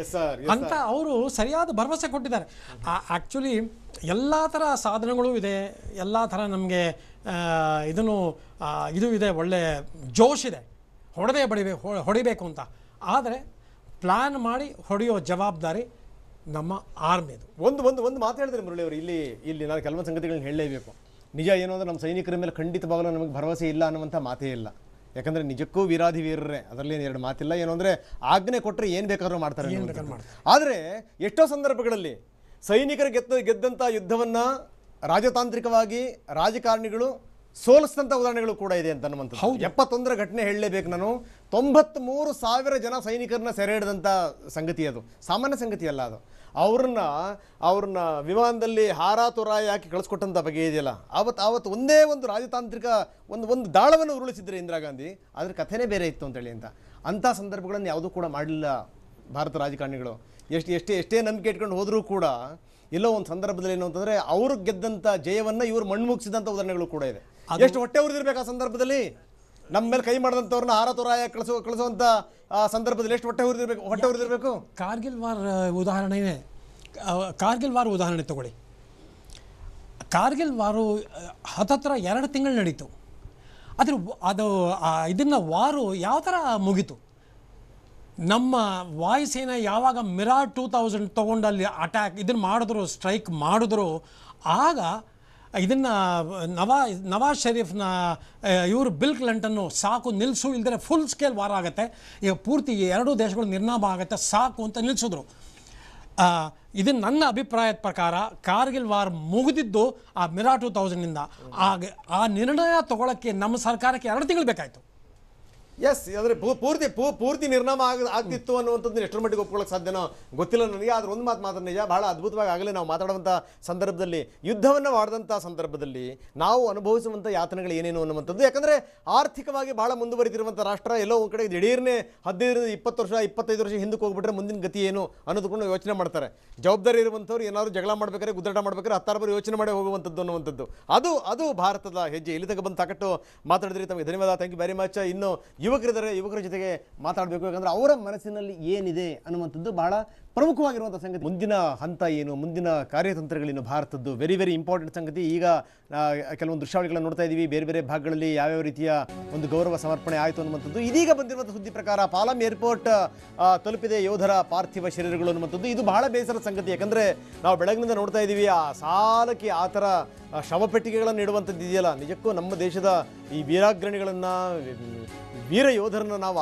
ಅಂತ ಅವರು ಸರಿಯಾದ ಭರವಸೆ ಕೊಟ್ಟಿದ್ದಾರೆ. ಆ್ಯಕ್ಚುಲಿ ಎಲ್ಲ ಥರ ಸಾಧನಗಳು ಇದೆ, ಎಲ್ಲ ಥರ ನಮಗೆ ಇದು ಇದೆ, ಒಳ್ಳೆ ಜೋಶ್ ಇದೆ, ಹೊಡಿಬೇಕು ಅಂತ. ಆದರೆ ಪ್ಲ್ಯಾನ್ ಮಾಡಿ ಹೊಡೆಯೋ ಜವಾಬ್ದಾರಿ ನಮ್ಮ ಆರ್ಮಿದು. ಒಂದು ಮಾತು ಹೇಳಿದ್ರೆ ಮುರಳಿ ಅವರು, ಇಲ್ಲಿ ನಾನು ಕೆಲವೊಂದು ಸಂಗತಿಗಳನ್ನ ಹೇಳಲೇಬೇಕು. ನಿಜ ಏನು ಅಂದರೆ, ನಮ್ಮ ಸೈನಿಕರ ಮೇಲೆ ಖಂಡಿತವಾಗಲೂ ನಮಗೆ ಭರವಸೆ ಇಲ್ಲ ಅನ್ನುವಂಥ ಮಾತೇ ಇಲ್ಲ. ಯಾಕಂದರೆ ನಿಜಕ್ಕೂ ವೀರಾಧಿ ವೀರರೇ, ಅದರಲ್ಲಿ 2 ಮಾತಿಲ್ಲ. ಏನು ಅಂದರೆ, ಆಜ್ಞೆ ಕೊಟ್ಟರೆ ಏನು ಬೇಕಾದ್ರೂ ಮಾಡ್ತಾರೆ. ಆದರೆ ಎಷ್ಟೋ ಸಂದರ್ಭಗಳಲ್ಲಿ ಸೈನಿಕರು ಗೆದ್ದಂಥ ಯುದ್ಧವನ್ನು ರಾಜತಾಂತ್ರಿಕವಾಗಿ ರಾಜಕಾರಣಿಗಳು ಸೋಲಿಸಿದಂಥ ಉದಾಹರಣೆಗಳು ಕೂಡ ಇದೆ ಅಂತ ಅನ್ನುವಂಥದ್ದು. 71 ಘಟನೆ ಹೇಳಲೇಬೇಕು ನಾನು. 93,000 ಜನ ಸೈನಿಕರನ್ನ ಸೆರೆ ಹಿಡಿದಂಥ ಸಂಗತಿ ಅದು ಸಾಮಾನ್ಯ ಸಂಗತಿ ಅಲ್ಲ. ಅದು ಅವ್ರನ್ನ ವಿಮಾನದಲ್ಲಿ ಹಾರಾತುರಾಯಿ ಹಾಕಿ ಕಳಿಸ್ಕೊಟ್ಟಂಥ ಬಗ್ಗೆ ಇದೆಯಲ್ಲ, ಆವತ್ತು ಒಂದೇ ಒಂದು ರಾಜತಾಂತ್ರಿಕ ಒಂದು ದಾಳವನ್ನು ಉರುಳಿಸಿದ್ರೆ ಇಂದಿರಾ ಗಾಂಧಿ, ಅದ್ರ ಕಥೆನೇ ಬೇರೆ ಇತ್ತು ಅಂತೇಳಿ ಅಂಥ ಸಂದರ್ಭಗಳನ್ನು ಯಾವುದೂ ಕೂಡ ಮಾಡಲಿಲ್ಲ ಭಾರತ ರಾಜಕಾರಣಿಗಳು. ಎಷ್ಟೇ ನಂಬಿಕೆ ಇಟ್ಕೊಂಡು ಹೋದರೂ ಕೂಡ ಎಲ್ಲೋ ಒಂದು ಸಂದರ್ಭದಲ್ಲಿ ಏನು ಅಂತಂದರೆ ಅವರು ಗೆದ್ದಂಥ ಜಯವನ್ನು ಇವರು ಮಣ್ಣುಮುಗಿಸಿದಂಥ ಉದಾಹರಣೆಗಳು ಕೂಡ ಇದೆ. ಎಷ್ಟು ಹೊಟ್ಟೆ ಉರಿದಿರ್ಬೇಕು ಆ ಸಂದರ್ಭದಲ್ಲಿ, ನಮ್ಮ ಮೇಲೆ ಕೈ ಮಾಡಿದಂಥವ್ರನ್ನ ಹಾರಾತುರಾಯ ಕಳಿಸುವಂಥ ಸಂದರ್ಭದಲ್ಲಿ ಎಷ್ಟು ಹೊಟ್ಟೆ ಉರಿದಿರಬೇಕು. ಕಾರ್ಗಿಲ್ ವಾರ್ ಉದಾಹರಣೆ ತಗೊಳ್ಳಿ. ಕಾರ್ಗಿಲ್ ವಾರು ಹತ್ತತ್ರ 2 ತಿಂಗಳು ನಡೀತು. ಇದನ್ನು ವಾರು ಯಾವ ಥರ ಮುಗೀತು? ನಮ್ಮ ವಾಯುಸೇನೆ ಯಾವಾಗ ಮಿರಾಜ್ 2000 ತೊಗೊಂಡು ಅಲ್ಲಿ ಸ್ಟ್ರೈಕ್ ಮಾಡಿದ್ರು, ಆಗ ಇದನ್ನು ನವಾಜ್ ಶರೀಫ್ನ ಇವರು ಬಿಲ್ ಕ್ಲಿಂಟನ್ನು ಸಾಕು ನಿಲ್ಲಿಸು, ಇಲ್ದರೆ ಫುಲ್ ಸ್ಕೇಲ್ ವಾರ ಆಗುತ್ತೆ, ಈಗ ಪೂರ್ತಿ 2 ದೇಶಗಳು ನಿರ್ನಾಮ ಆಗುತ್ತೆ, ಸಾಕು ಅಂತ ನಿಲ್ಲಿಸಿದ್ರು. ಇದು ನನ್ನ ಅಭಿಪ್ರಾಯದ ಪ್ರಕಾರ ಕಾರ್ಗಿಲ್ ವಾರ್ ಮುಗಿದಿದ್ದು ಆ ಮಿರಾಜ್ 2000ನಿಂದ. ಆ ನಿರ್ಣಯ ತಗೊಳ್ಳೋಕ್ಕೆ ನಮ್ಮ ಸರ್ಕಾರಕ್ಕೆ 2 ತಿಂಗಳು ಬೇಕಾಯಿತು. ಎಸ್, ಅಂದರೆ ಪೂರ್ತಿ ನಿರ್ನಾಮ ಆಗ್ತಿತ್ತು ಅನ್ನುವಂಥದ್ದು ಎಷ್ಟರ ಮಟ್ಟಿಗೆ ಒಪ್ಕೊಳ್ಳೋಕೆ ಸಾಧ್ಯನೋ ಗೊತ್ತಿಲ್ಲ ನನಗೆ. ಆದರೆ ಒಂದು ಮಾತ್ರ ನಿಜ, ಬಹಳ ಅದ್ಭುತವಾಗಿ ಆಗಲೇ ನಾವು ಮಾತಾಡುವಂಥ ಸಂದರ್ಭದಲ್ಲಿ, ಯುದ್ಧವನ್ನು ಮಾಡಿದಂಥ ಸಂದರ್ಭದಲ್ಲಿ ನಾವು ಅನುಭವಿಸುವಂಥ ಯಾತನೆಗಳು ಏನೇನು ಅನ್ನುವಂಥದ್ದು. ಯಾಕಂದರೆ ಆರ್ಥಿಕವಾಗಿ ಭಾಳ ಮುಂದುವರಿತಿರುವಂಥ ರಾಷ್ಟ್ರ, ಎಲ್ಲೋ ಒಂದು ಕಡೆ ದಿಢೀರ್ನೇ 15-20 ವರ್ಷ 25 ವರ್ಷ ಹಿಂದಕ್ಕೆ ಹೋಗ್ಬಿಟ್ರೆ ಮುಂದಿನ ಗತಿ ಏನು ಅನ್ನೋದನ್ನು ಯೋಚನೆ ಮಾಡ್ತಾರೆ. ಜವಾಬ್ದಾರಿ ಇರುವಂಥವ್ರು ಏನಾದರೂ ಜಗಳ ಮಾಡ್ಬೇಕಾದ್ರೆ, ಗುದ್ದಾಟ ಮಾಡ್ಬೇಕಾದ್ರೆ 10 ಬಾರಿ ಯೋಚನೆ ಮಾಡಿ ಹೋಗುವಂಥದ್ದು ಅನ್ನುವಂಥದ್ದು ಅದು ಭಾರತದ ಹೆಜ್ಜೆ. ಇಲ್ಲಿ ತನಕ ಬಂದು ಸಾಕಷ್ಟು ಮಾತಾಡಿದ್ರಿ, ತಮಗೆ ಧನ್ಯವಾದ. Thank you very much. ಇನ್ನು ಯುವಕರ ಜೊತೆಗೆ ಮಾತಾಡಬೇಕು, ಯಾಕಂದರೆ ಅವರ ಮನಸ್ಸಿನಲ್ಲಿ ಏನಿದೆ ಅನ್ನುವಂಥದ್ದು ಬಹಳ ಪ್ರಮುಖವಾಗಿರುವಂಥ ಸಂಗತಿ. ಮುಂದಿನ ಹಂತ ಏನು, ಮುಂದಿನ ಕಾರ್ಯತಂತ್ರಗಳೇನು ಭಾರತದ್ದು, ವೆರಿ ವೆರಿ ಇಂಪಾರ್ಟೆಂಟ್ ಸಂಗತಿ. ಈಗ ಕೆಲವೊಂದು ದೃಶ್ಯಾವಳಿಗಳನ್ನು ನೋಡ್ತಾ ಇದ್ದೀವಿ, ಬೇರೆ ಬೇರೆ ಭಾಗಗಳಲ್ಲಿ ಯಾವ್ಯಾವ ರೀತಿಯ ಒಂದು ಗೌರವ ಸಮರ್ಪಣೆ ಆಯಿತು ಅನ್ನುವಂಥದ್ದು. ಇದೀಗ ಬಂದಿರುವಂಥ ಸುದ್ದಿ ಪ್ರಕಾರ ಪಾಲಂ ಏರ್ಪೋರ್ಟ್ ತಲುಪಿದೆ ಯೋಧರ ಪಾರ್ಥಿವ ಶರೀರಗಳು ಅನ್ನುವಂಥದ್ದು. ಇದು ಬಹಳ ಬೇಸರದ ಸಂಗತಿ, ಯಾಕಂದರೆ ನಾವು ಬೆಳಗಿನಿಂದ ನೋಡ್ತಾ ಇದ್ದೀವಿ ಆ ಸಾಲಕ್ಕೆ ಆ ಥರ ಶವಪೆಟ್ಟಿಗೆಗಳನ್ನು ಇಡುವಂಥದ್ದು ಇದೆಯಲ್ಲ. ನಿಜಕ್ಕೂ ನಮ್ಮ ದೇಶದ ಈ ವೀರಾಗ್ರಣಿಗಳನ್ನು, ವೀರ ಯೋಧರನ್ನು ನಾವು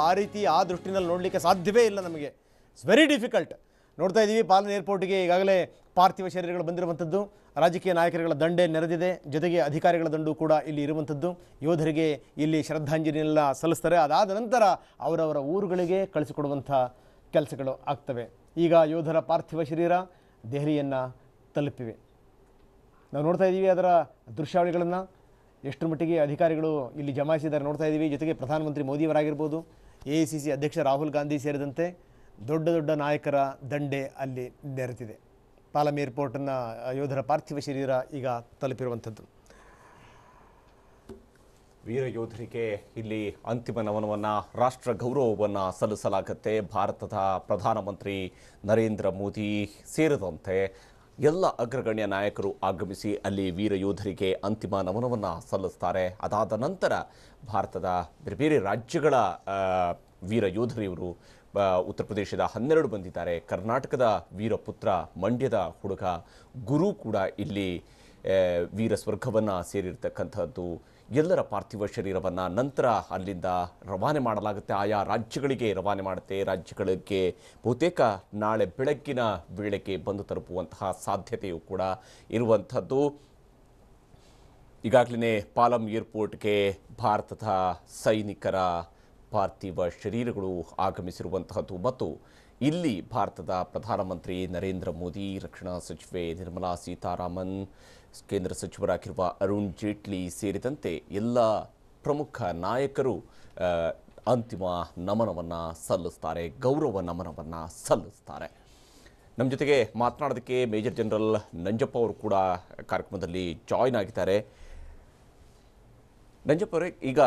ಆ ದೃಷ್ಟಿನಲ್ಲಿ ನೋಡಲಿಕ್ಕೆ ಸಾಧ್ಯವೇ ಇಲ್ಲ. ನಮಗೆ ಇಟ್ಸ್ ವೆರಿ ಡಿಫಿಕಲ್ಟ್. ನೋಡ್ತಾ ಇದ್ದೀವಿ ಪಾಲಂ ಏರ್ಪೋರ್ಟ್ಗೆ ಈಗಾಗಲೇ ಪಾರ್ಥಿವ ಶರೀರಗಳು ಬಂದಿರುವಂಥದ್ದು. ರಾಜಕೀಯ ನಾಯಕರುಗಳ ದಂಡೆ ನೆರೆದಿದೆ, ಜೊತೆಗೆ ಅಧಿಕಾರಿಗಳ ದಂಡು ಕೂಡ ಇಲ್ಲಿ ಇರುವಂಥದ್ದು. ಯೋಧರಿಗೆ ಇಲ್ಲಿ ಶ್ರದ್ಧಾಂಜಲಿಯನ್ನೆಲ್ಲ ಸಲ್ಲಿಸ್ತಾರೆ. ಅದಾದ ನಂತರ ಅವರವರ ಊರುಗಳಿಗೆ ಕಳಿಸಿಕೊಡುವಂಥ ಕೆಲಸಗಳು ಆಗ್ತವೆ. ಈಗ ಯೋಧರ ಪಾರ್ಥಿವ ಶರೀರ ದೆಹಲಿಯನ್ನು ತಲುಪಿವೆ. ನಾವು ನೋಡ್ತಾ ಇದ್ದೀವಿ ಅದರ ದೃಶ್ಯಾವಳಿಗಳನ್ನು, ಎಷ್ಟರ ಮಟ್ಟಿಗೆ ಅಧಿಕಾರಿಗಳು ಇಲ್ಲಿ ಜಮಾಯಿಸಿದ್ದಾರೆ ನೋಡ್ತಾ ಇದ್ದೀವಿ. ಜೊತೆಗೆ ಪ್ರಧಾನಮಂತ್ರಿ ಮೋದಿಯವರಾಗಿರ್ಬೋದು, AICC ಅಧ್ಯಕ್ಷ ರಾಹುಲ್ ಗಾಂಧಿ ಸೇರಿದಂತೆ ದೊಡ್ಡ ದೊಡ್ಡ ನಾಯಕರ ದಂಡೆ ಅಲ್ಲಿ ನೆರೆತಿದೆ. ಪಾಲಂ ಏರ್ಪೋರ್ಟನ್ನು ಯೋಧರ ಪಾರ್ಥಿವ ಶರೀರ ಈಗ ತಲುಪಿರುವಂಥದ್ದು. ವೀರ ಯೋಧರಿಗೆ ಇಲ್ಲಿ ಅಂತಿಮ ನಮನವನ್ನು, ರಾಷ್ಟ್ರ ಗೌರವವನ್ನು ಸಲ್ಲಿಸಲಾಗುತ್ತೆ. ಭಾರತದ ಪ್ರಧಾನಮಂತ್ರಿ ನರೇಂದ್ರ ಮೋದಿ ಸೇರಿದಂತೆ ಎಲ್ಲ ಅಗ್ರಗಣ್ಯ ನಾಯಕರು ಆಗಮಿಸಿ ಅಲ್ಲಿ ವೀರ ಯೋಧರಿಗೆ ಅಂತಿಮ ನಮನವನ್ನು ಸಲ್ಲಿಸ್ತಾರೆ. ಅದಾದ ನಂತರ ಭಾರತದ ಬೇರೆ ಬೇರೆ ರಾಜ್ಯಗಳ ವೀರ ಯೋಧರು ಇವರು. ಉತ್ತರ ಪ್ರದೇಶದ 12 ಬಂದಿದ್ದಾರೆ. ಕರ್ನಾಟಕದ ವೀರಪುತ್ರ, ಮಂಡ್ಯದ ಹುಡುಗ ಗುರು ಕೂಡ ಇಲ್ಲಿ ವೀರ ಸ್ವರ್ಗವನ್ನು ಸೇರಿರ್ತಕ್ಕಂಥದ್ದು. ಎಲ್ಲರ ಪಾರ್ಥಿವ ಶರೀರವನ್ನು ನಂತರ ಅಲ್ಲಿಂದ ರವಾನೆ ಮಾಡಲಾಗುತ್ತೆ, ಆಯಾ ರಾಜ್ಯಗಳಿಗೆ ರವಾನೆ ಮಾಡುತ್ತೆ. ರಾಜ್ಯಗಳಿಗೆ ಬಹುತೇಕ ನಾಳೆ ಬೆಳಗ್ಗಿನ ವೇಳೆಗೆ ಬಂದು ತಲುಪುವಂತಹ ಸಾಧ್ಯತೆಯೂ ಕೂಡ ಇರುವಂಥದ್ದು. ಈಗಾಗಲೇ ಪಾಲಂ ಏರ್ಪೋರ್ಟ್ಗೆ ಭಾರತದ ಸೈನಿಕರ ಪಾರ್ಥಿವ ಶರೀರಗಳು ಆಗಮಿಸಿರುವಂತಹದ್ದು ಮತ್ತು ಇಲ್ಲಿ ಭಾರತದ ಪ್ರಧಾನಮಂತ್ರಿ ನರೇಂದ್ರ ಮೋದಿ, ರಕ್ಷಣಾ ಸಚಿವೆ ನಿರ್ಮಲಾ ಸೀತಾರಾಮನ್, ಕೇಂದ್ರ ಸಚಿವರಾಗಿರುವ ಅರುಣ್ ಜೇಟ್ಲಿ ಸೇರಿದಂತೆ ಎಲ್ಲ ಪ್ರಮುಖ ನಾಯಕರು ಅಂತಿಮ ನಮನವನ್ನು ಸಲ್ಲಿಸ್ತಾರೆ, ಗೌರವ ನಮನವನ್ನು ಸಲ್ಲಿಸ್ತಾರೆ. ನಮ್ಮ ಜೊತೆಗೆ ಮಾತನಾಡೋದಕ್ಕೆ ಮೇಜರ್ ಜನರಲ್ ನಂಜಪ್ಪ ಅವರು ಕೂಡ ಕಾರ್ಯಕ್ರಮದಲ್ಲಿ ಜಾಯ್ನ್ ಆಗಿದ್ದಾರೆ. ನಂಜಪ್ಪ ಅವರೇ, ಈಗ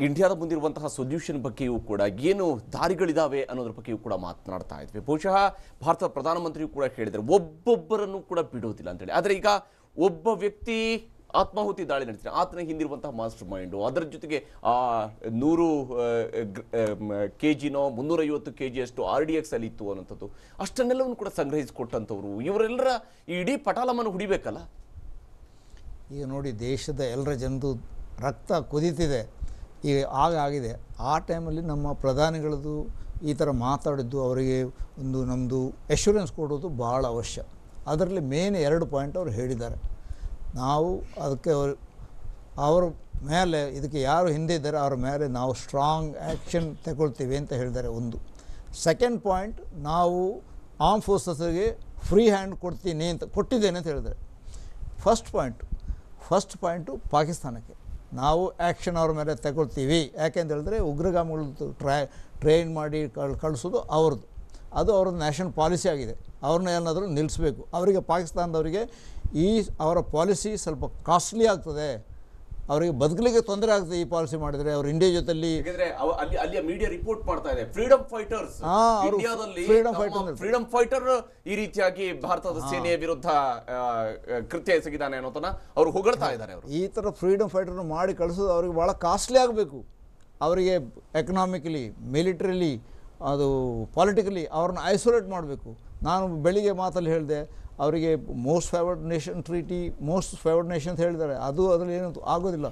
ಇಂಡಿಯಾದ ಮುಂದಿರುವಂತಹ ಸೊಲ್ಯೂಷನ್ ಬಗ್ಗೆಯೂ ಕೂಡ ಏನು ದಾರಿಗಳಿದ್ದಾವೆ ಅನ್ನೋದ್ರ ಬಗ್ಗೆಯೂ ಕೂಡ ಮಾತನಾಡ್ತಾ ಇದ್ವಿ. ಬಹುಶಃ ಭಾರತದ ಪ್ರಧಾನಮಂತ್ರಿಯೂ ಕೂಡ ಹೇಳಿದ್ದಾರೆ ಒಬ್ಬೊಬ್ಬರನ್ನು ಕೂಡ ಬಿಡೋದಿಲ್ಲ ಅಂತೇಳಿ. ಆದರೆ ಈಗ ಒಬ್ಬ ವ್ಯಕ್ತಿ ಆತ್ಮಾಹುತಿ ದಾಳಿ ನಡೆಸ್ತಾರೆ, ಆತನ ಹಿಂದಿರುವಂತಹ ಮಾಸ್ಟರ್ ಮೈಂಡು, ಅದರ ಜೊತೆಗೆ 100 kg 350 kg ಅಷ್ಟು RDX ಅಲ್ಲಿ ಇತ್ತು ಅನ್ನೋಂಥದ್ದು, ಅಷ್ಟನ್ನೆಲ್ಲವನ್ನು ಕೂಡ ಸಂಗ್ರಹಿಸಿಕೊಟ್ಟಂಥವ್ರು ಇವರೆಲ್ಲರ ಇಡೀ ಪಟಾಲವನ್ನು ಹುಡಿಬೇಕಲ್ಲ. ಈಗ ನೋಡಿ, ದೇಶದ ಎಲ್ಲರ ಜನರು ರಕ್ತ ಕುದೀತಿದೆ, ಈಗ ಆಗಿದೆ. ಆ ಟೈಮಲ್ಲಿ ನಮ್ಮ ಪ್ರಧಾನಿಗಳದ್ದು ಈ ಥರ ಮಾತಾಡಿದ್ದು, ಅವರಿಗೆ ಒಂದು ನಮ್ಮದು ಎಶ್ಯೂರೆನ್ಸ್ ಕೊಡೋದು ಭಾಳ ಅವಶ್ಯ. ಅದರಲ್ಲಿ ಮೇನ್ 2 ಪಾಯಿಂಟ್ ಅವರು ಹೇಳಿದ್ದಾರೆ. ನಾವು ಅದಕ್ಕೆ ಅವ್ರ ಮೇಲೆ ಇದಕ್ಕೆ ಯಾರು ಹಿಂದೆ ಇದ್ದಾರೆ ಅವ್ರ ಮೇಲೆ ನಾವು ಸ್ಟ್ರಾಂಗ್ ಆ್ಯಕ್ಷನ್ ತಗೊಳ್ತೀವಿ ಅಂತ ಹೇಳಿದ್ದಾರೆ ಒಂದು. ಸೆಕೆಂಡ್ ಪಾಯಿಂಟ್, ನಾವು ಆರ್ಮ್ ಫೋರ್ಸಸ್ಗೆ ಫ್ರೀ ಹ್ಯಾಂಡ್ ಕೊಟ್ಟಿದ್ದೇನೆ ಅಂತ ಹೇಳಿದ್ದಾರೆ. ಫಸ್ಟ್ ಪಾಯಿಂಟು ಪಾಕಿಸ್ತಾನಕ್ಕೆ ನಾವು ಆ್ಯಕ್ಷನ್ ಅವ್ರ ಮೇಲೆ ತಗೊಳ್ತೀವಿ. ಯಾಕೆಂತ ಹೇಳಿದ್ರೆ ಉಗ್ರಗಾಮಿಗಳು ಟ್ರೈನ್ ಮಾಡಿ ಕಳಿಸೋದು ಅವ್ರದ್ದು, ಅದು ಅವ್ರದ್ದು ನ್ಯಾಷನಲ್ ಪಾಲಿಸಿ ಆಗಿದೆ. ಅವ್ರನ್ನ ಏನಾದರೂ ನಿಲ್ಲಿಸಬೇಕು. ಅವರಿಗೆ ಪಾಕಿಸ್ತಾನದವರಿಗೆ ಅವರ ಪಾಲಿಸಿ ಸ್ವಲ್ಪ ಕಾಸ್ಟ್ಲಿ ಆಗ್ತದೆ, ಅವರಿಗೆ ಬದುಕಲಿಕ್ಕೆ ತೊಂದರೆ ಆಗ್ತದೆ ಈ ಪಾಲಿಸಿ ಮಾಡಿದರೆ. ಅವರು ಇಂಡಿಯಾ ಜೊತೆಲಿ ಅಲ್ಲಿಯ ಮೀಡಿಯಾ ರಿಪೋರ್ಟ್ ಮಾಡ್ತಾ ಇದೆ, ಫ್ರೀಡಮ್ ಫೈಟರ್ಸ್ ಇಂಡಿಯಾದಲ್ಲಿ ಫ್ರೀಡಮ್ ಫೈಟರ್ ಈ ರೀತಿಯಾಗಿ ಭಾರತದ ಸೇನೆಯ ವಿರುದ್ಧ ಕೃತ್ಯ ಎಸಗಿದ್ದಾನೆ ಅನ್ನೋದನ್ನ ಅವರು ಹೊಗಳ್ತಾ ಇದ್ದಾರೆ. ಅವರು ಈ ಥರ ಫ್ರೀಡಮ್ ಫೈಟರ್ನ ಮಾಡಿ ಕಳಿಸೋದು ಅವರಿಗೆ ಭಾಳ ಕಾಸ್ಟ್ಲಿ ಆಗಬೇಕು. ಅವರಿಗೆ ಎಕನಾಮಿಕಲಿ, ಮಿಲಿಟರಿಲಿ, ಅದು ಪೊಲಿಟಿಕಲಿ ಅವ್ರನ್ನ ಐಸೋಲೇಟ್ ಮಾಡಬೇಕು. ನಾನು ಬೆಳಿಗ್ಗೆ ಮಾತಲ್ಲಿ ಹೇಳಿದೆ, ಅವರಿಗೆ most favoured nation treaty, most favoured nation ಅಂತ ಹೇಳಿದ್ದಾರೆ. ಅದರಲ್ಲಿ ಏನಂತೂ ಆಗೋದಿಲ್ಲ.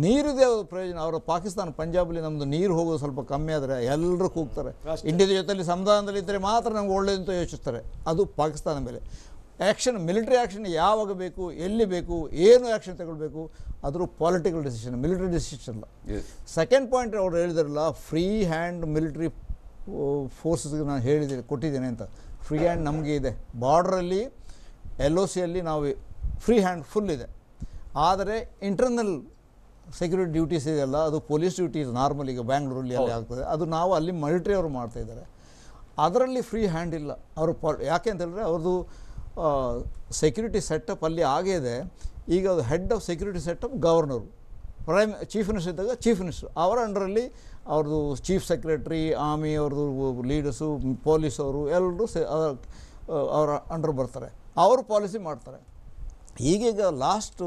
ನೀರಿದೆ ಅವ್ರ ಪ್ರಯೋಜನ. ಅವರ ಪಾಕಿಸ್ತಾನ, ಪಂಜಾಬಲ್ಲಿ ನಮ್ಮದು ನೀರು ಹೋಗೋದು ಸ್ವಲ್ಪ ಕಮ್ಮಿ ಆದರೆ ಎಲ್ಲರೂ ಕೂಗ್ತಾರೆ. ಇಂಡಿಯಾದ ಜೊತೆಲಿ ಸಮಾಧಾನದಲ್ಲಿ ಇದ್ದರೆ ಮಾತ್ರ ನಮ್ಗೆ ಒಳ್ಳೇದು ಅಂತ ಯೋಚಿಸ್ತಾರೆ. ಅದು ಪಾಕಿಸ್ತಾನ ಮೇಲೆ ಆ್ಯಕ್ಷನ್, ಮಿಲಿಟರಿ ಆ್ಯಕ್ಷನ್ ಯಾವಾಗ ಬೇಕು, ಎಲ್ಲಿ ಬೇಕು, ಏನು ಆ್ಯಕ್ಷನ್ ತಗೊಳ್ಬೇಕು, ಅದ್ರ ಪೊಲಿಟಿಕಲ್ ಡಿಸಿಷನ್, ಮಿಲಿಟರಿ ಡಿಸಿಷನ್ ಅಲ್ಲ. ಸೆಕೆಂಡ್ ಪಾಯಿಂಟ್ ಅವ್ರು ಹೇಳಿದಾರಲ್ಲ, ಫ್ರೀ ಹ್ಯಾಂಡ್ ಮಿಲಿಟರಿ ಫೋರ್ಸಸ್ಗೆ ನಾನು ಕೊಟ್ಟಿದ್ದೇನೆ ಅಂತ. ಫ್ರೀ ಹ್ಯಾಂಡ್ ನಮಗೆ ಇದೆ. ಬಾರ್ಡ್ರಲ್ಲಿ LOCಯಲ್ಲಿ ನಾವು ಫ್ರೀ ಹ್ಯಾಂಡ್ ಫುಲ್ ಇದೆ. ಆದರೆ ಇಂಟರ್ನಲ್ ಸೆಕ್ಯೂರಿಟಿ ಡ್ಯೂಟೀಸ್ ಇದೆಯಲ್ಲ, ಅದು ಪೊಲೀಸ್ ಡ್ಯೂಟೀಸ್ ನಾರ್ಮಲ್ ಈಗ ಬ್ಯಾಂಗ್ಳೂರಲ್ಲಿ ಅಲ್ಲಿ ಆಗ್ತದೆ, ಅದು ನಾವು ಅಲ್ಲಿ ಮಿಲಿಟ್ರಿ ಅವರು ಮಾಡ್ತಾಯಿದ್ದಾರೆ. ಅದರಲ್ಲಿ ಫ್ರೀ ಹ್ಯಾಂಡ್ ಇಲ್ಲ ಅವರು. ಯಾಕೆ ಅಂತ ಹೇಳಿದ್ರೆ ಅವ್ರದ್ದು ಸೆಕ್ಯೂರಿಟಿ ಸೆಟಪ್ ಅಲ್ಲಿ ಆಗಿದೆ. ಈಗ ಅದು head of security setup governor, chief minister ಇದ್ದಾಗ ಚೀಫ್ ಮಿನಿಸ್ಟರ್, ಅವರ ಅಂಡರಲ್ಲಿ ಅವ್ರದ್ದು ಚೀಫ್ ಸೆಕ್ರೆಟ್ರಿ, ಆರ್ಮಿ ಅವ್ರದ್ದು ಲೀಡರ್ಸು, ಪೊಲೀಸವರು ಎಲ್ಲರೂ ಅವರ ಅಂಡರ್ ಬರ್ತಾರೆ. ಅವರು ಪಾಲಿಸಿ ಮಾಡ್ತಾರೆ. ಈಗೀಗ ಲಾಸ್ಟು